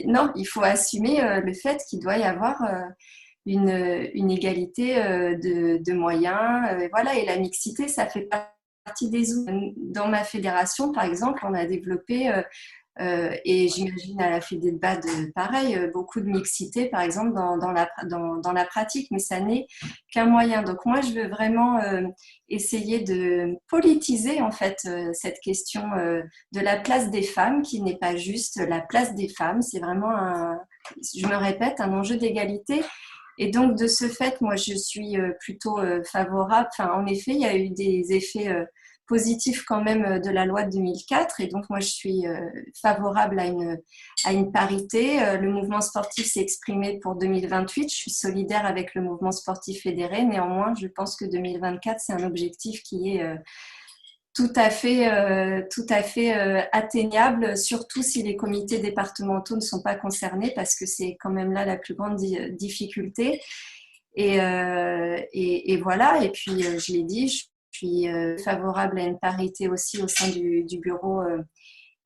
non, il faut assumer le fait qu'il doit y avoir une égalité de moyens. Voilà, et la mixité, ça fait partie des outils. Dans ma fédération, par exemple, on a développé et j'imagine à la Fédé de Bade, pareil, beaucoup de mixité, par exemple, dans la pratique, mais ça n'est qu'un moyen. Donc moi, je veux vraiment essayer de politiser, en fait, cette question de la place des femmes, qui n'est pas juste la place des femmes, c'est vraiment, je me répète, un enjeu d'égalité. Et donc, de ce fait, moi, je suis plutôt favorable. Enfin, en effet, il y a eu des effets positif quand même de la loi de 2004 et donc moi je suis favorable à une parité. Le mouvement sportif s'est exprimé pour 2028, je suis solidaire avec le mouvement sportif fédéré, néanmoins je pense que 2024 c'est un objectif qui est tout à fait atteignable, surtout si les comités départementaux ne sont pas concernés parce que c'est quand même là la plus grande difficulté. Et voilà, et puis je l'ai dit, je suis favorable à une parité aussi au sein du bureau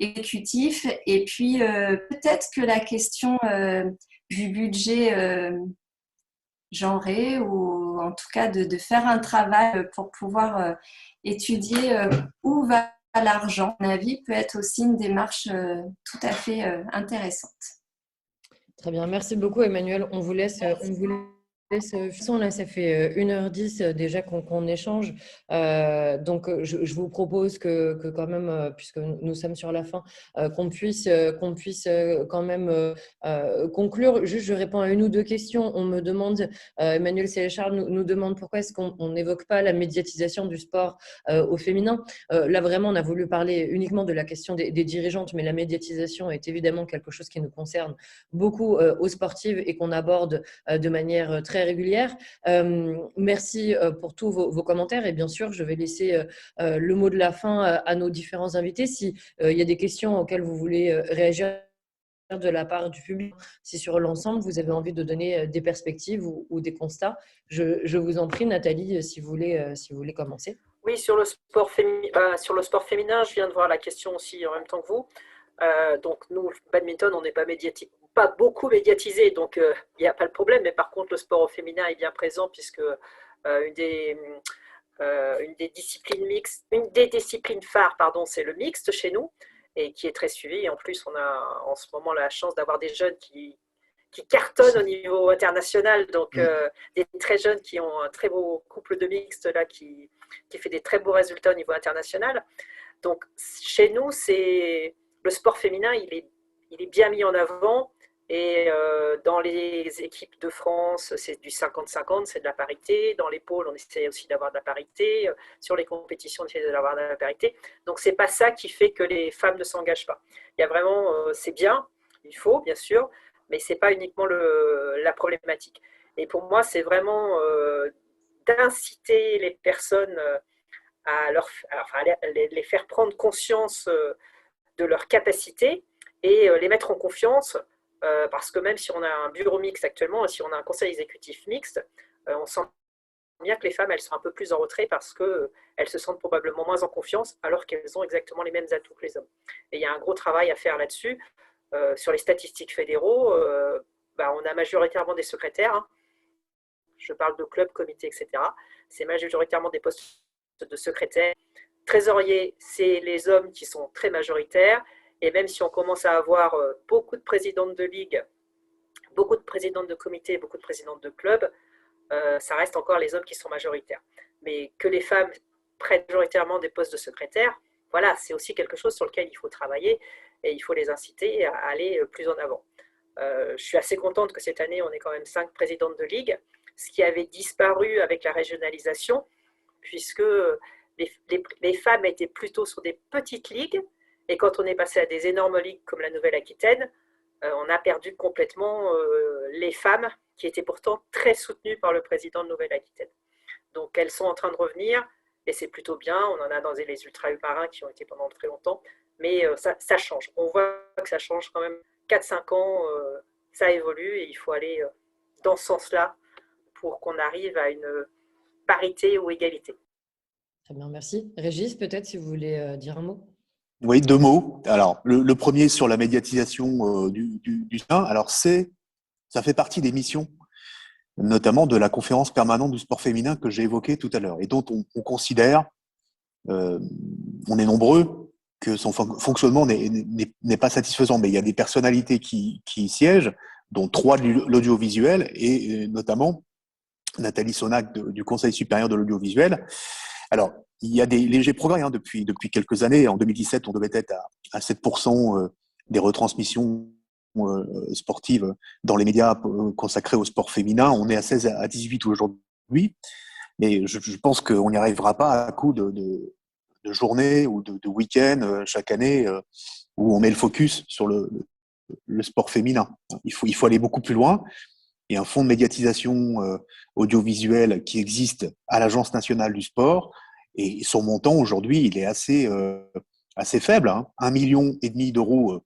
exécutif. Et puis, peut-être que la question du budget genré, ou en tout cas de faire un travail pour pouvoir étudier où va l'argent. À mon avis, peut être aussi une démarche tout à fait intéressante. Très bien, merci beaucoup Emmanuel. On vous laisse, de toute façon, là, ça fait 1h10 déjà qu'on échange. Donc, je vous propose que quand même, puisque nous sommes sur la fin, qu'on puisse quand même conclure. Juste, je réponds à une ou deux questions. On me demande, Emmanuel Séléchard nous demande pourquoi est-ce qu'on n'évoque pas la médiatisation du sport au féminin. Là, vraiment, on a voulu parler uniquement de la question des dirigeantes, mais la médiatisation est évidemment quelque chose qui nous concerne beaucoup aux sportives et qu'on aborde de manière très régulière. Merci pour tous vos commentaires et bien sûr, je vais laisser le mot de la fin à nos différents invités. S'il y a des questions auxquelles vous voulez réagir de la part du public, si sur l'ensemble, vous avez envie de donner des perspectives ou des constats, je vous en prie, Nathalie, si vous voulez commencer. Oui, sur le sport féminin, je viens de voir la question aussi en même temps que vous. Donc nous, le badminton, on n'est pas beaucoup médiatisé, donc il n'y a pas le problème. Mais par contre, le sport au féminin est bien présent puisque une des disciplines phares, pardon, c'est le mixte chez nous et qui est très suivi. Et en plus, on a en ce moment la chance d'avoir des jeunes qui cartonnent au niveau international, donc des très jeunes qui ont un très beau couple de mixte là qui fait des très beaux résultats au niveau international. Donc chez nous, le sport féminin, il est bien mis en avant. Et dans les équipes de France, c'est du 50-50, c'est de la parité. Dans les pôles, on essaie aussi d'avoir de la parité. Sur les compétitions, on essaie d'avoir de la parité. Donc, ce n'est pas ça qui fait que les femmes ne s'engagent pas. Il y a vraiment, c'est bien, il faut, bien sûr, mais ce n'est pas uniquement la problématique. Et pour moi, c'est vraiment d'inciter les personnes à les faire prendre conscience de leurs capacités et les mettre en confiance. Parce que même si on a un bureau mixte actuellement, et si on a un conseil exécutif mixte, on sent bien que les femmes, elles sont un peu plus en retrait parce qu'elles se sentent probablement moins en confiance alors qu'elles ont exactement les mêmes atouts que les hommes. Et il y a un gros travail à faire là-dessus. Sur les statistiques fédéraux, on a majoritairement des secrétaires. Hein. Je parle de clubs, comités, etc. C'est majoritairement des postes de secrétaires. Trésoriers, c'est les hommes qui sont très majoritaires. Et même si on commence à avoir beaucoup de présidentes de ligue, beaucoup de présidentes de comités, beaucoup de présidentes de clubs, ça reste encore les hommes qui sont majoritaires. Mais que les femmes prennent majoritairement des postes de secrétaire, voilà, c'est aussi quelque chose sur lequel il faut travailler et il faut les inciter à aller plus en avant. Je suis assez contente que cette année, on ait quand même 5 présidentes de ligue, ce qui avait disparu avec la régionalisation, puisque les femmes étaient plutôt sur des petites ligues. Et quand on est passé à des énormes ligues comme la Nouvelle-Aquitaine, on a perdu complètement les femmes qui étaient pourtant très soutenues par le président de Nouvelle-Aquitaine. Donc elles sont en train de revenir et c'est plutôt bien. On en a dans les ultra-marins qui ont été pendant très longtemps, mais ça change. On voit que ça change quand même 4-5 ans, ça évolue et il faut aller dans ce sens-là pour qu'on arrive à une parité ou égalité. Très bien, merci. Régis, peut-être si vous voulez dire un mot. Oui, 2 mots. Alors, le premier sur la médiatisation du sein. Alors, ça fait partie des missions, notamment de la conférence permanente du sport féminin que j'ai évoquée tout à l'heure, et dont on considère, on est nombreux, que son fonctionnement n'est pas satisfaisant. Mais il y a des personnalités qui y siègent, dont 3 de l'audiovisuel, et notamment Nathalie Sonac du Conseil supérieur de l'audiovisuel. Alors, il y a des légers progrès depuis quelques années. En 2017, on devait être à 7% des retransmissions sportives dans les médias consacrés au sport féminin. On est à 16 à 18 aujourd'hui. Mais je pense qu'on n'y arrivera pas à coup de journées ou de week-ends chaque année où on met le focus sur le sport féminin. Il faut aller beaucoup plus loin. Il y a un fonds de médiatisation audiovisuelle qui existe à l'Agence nationale du sport. Et son montant, aujourd'hui, il est assez faible. 1,5 million d'euros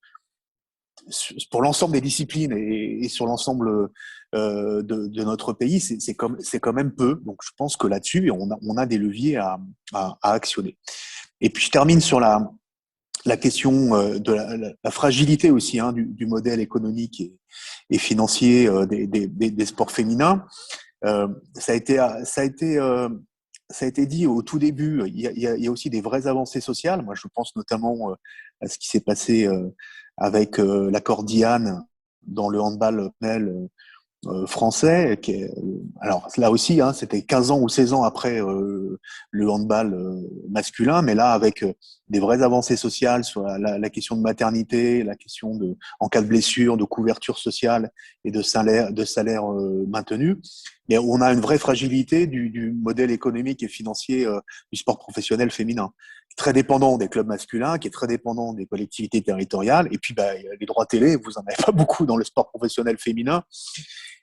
pour l'ensemble des disciplines et sur l'ensemble de notre pays, c'est quand même peu. Donc, je pense que là-dessus, on a des leviers à actionner. Et puis, je termine sur la question de la fragilité aussi du modèle économique et financier des sports féminins. Ça a été dit au tout début. Il y a aussi des vraies avancées sociales. Moi, je pense notamment à ce qui s'est passé avec l'accord Diane dans le handball français. Alors là aussi, c'était 15 ans ou 16 ans après le handball masculin, mais là avec des vraies avancées sociales sur la question de maternité, la question en cas de blessure, de couverture sociale et de salaire maintenu. Mais on a une vraie fragilité du modèle économique et financier du sport professionnel féminin, très dépendant des clubs masculins, qui est très dépendant des collectivités territoriales. Et puis, les droits télé, vous en avez pas beaucoup dans le sport professionnel féminin,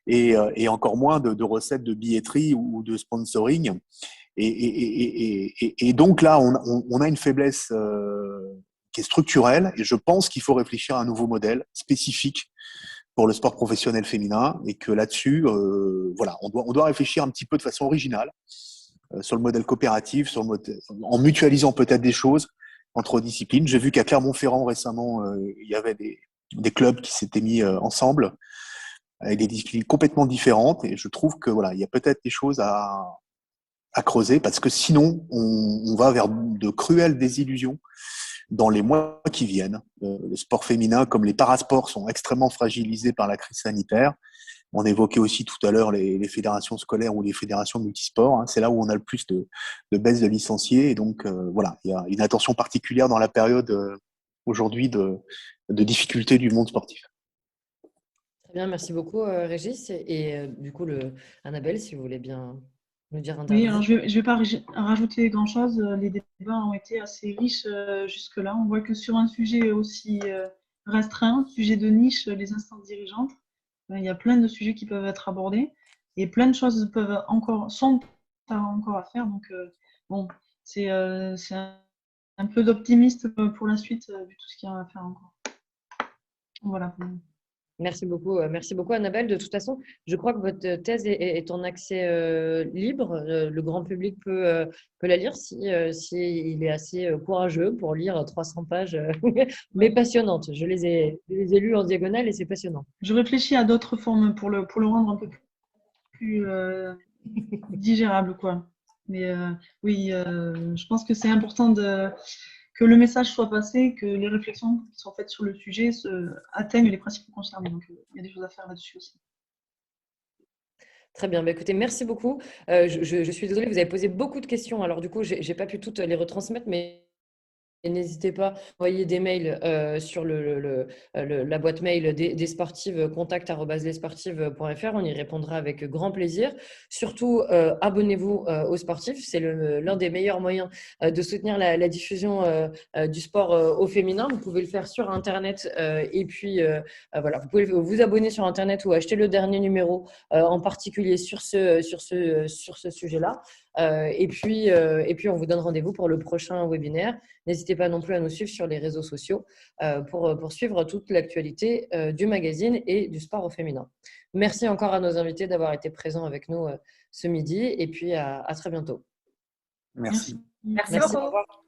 et encore moins de recettes de billetterie ou de sponsoring. Et donc là, on a une faiblesse qui est structurelle, et je pense qu'il faut réfléchir à un nouveau modèle spécifique pour le sport professionnel féminin, et que là-dessus, on doit réfléchir un petit peu de façon originale sur le modèle coopératif, en mutualisant peut-être des choses entre disciplines. J'ai vu qu'à Clermont-Ferrand récemment, il y avait des clubs qui s'étaient mis ensemble avec des disciplines complètement différentes, et je trouve que il y a peut-être des choses à creuser, parce que sinon on va vers de cruelles désillusions dans les mois qui viennent. Le sport féminin, comme les parasports, sont extrêmement fragilisés par la crise sanitaire. On évoquait aussi tout à l'heure les fédérations scolaires ou les fédérations multisports. C'est là où on a le plus de baisse de licenciés. Et donc, il y a une attention particulière dans la période aujourd'hui de difficulté du monde sportif. Très bien, merci beaucoup Régis. Et du coup, Annabelle, si vous voulez bien nous dire un Oui, dernier alors mot. je vais pas rajouter grand-chose. Les débats ont été assez riches jusque-là. On voit que sur un sujet aussi restreint, sujet de niche, les instances dirigeantes, il y a plein de sujets qui peuvent être abordés et plein de choses sont encore à faire. Donc, c'est un peu d'optimiste pour la suite vu tout ce qu'il y a à faire encore. Voilà. Merci beaucoup Annabelle. De toute façon, je crois que votre thèse est en accès libre. Le grand public peut la lire si il est assez courageux pour lire 300 pages, mais passionnantes. Je les ai lues en diagonale et c'est passionnant. Je réfléchis à d'autres formes pour le rendre un peu plus digérable, quoi. Mais oui, je pense que c'est important que le message soit passé, que les réflexions qui sont faites sur le sujet atteignent les principaux concernés. Donc, il y a des choses à faire là-dessus aussi. Très bien. Écoutez, merci beaucoup. Je suis désolée, vous avez posé beaucoup de questions. Alors, du coup, je n'ai pas pu toutes les retransmettre, mais n'hésitez pas à envoyer des mails sur la boîte mail des sportives, contact@lesportives.fr. On y répondra avec grand plaisir. Surtout, abonnez-vous aux sportifs. C'est l'un des meilleurs moyens de soutenir la diffusion du sport au féminin. Vous pouvez le faire sur Internet et puis vous pouvez vous abonner sur Internet ou acheter le dernier numéro en particulier sur ce sujet-là. Et puis, on vous donne rendez-vous pour le prochain webinaire. N'hésitez pas non plus à nous suivre sur les réseaux sociaux pour suivre toute l'actualité du magazine et du sport au féminin. Merci encore à nos invités d'avoir été présents avec nous ce midi et puis à très bientôt. Merci. Merci beaucoup. Au revoir.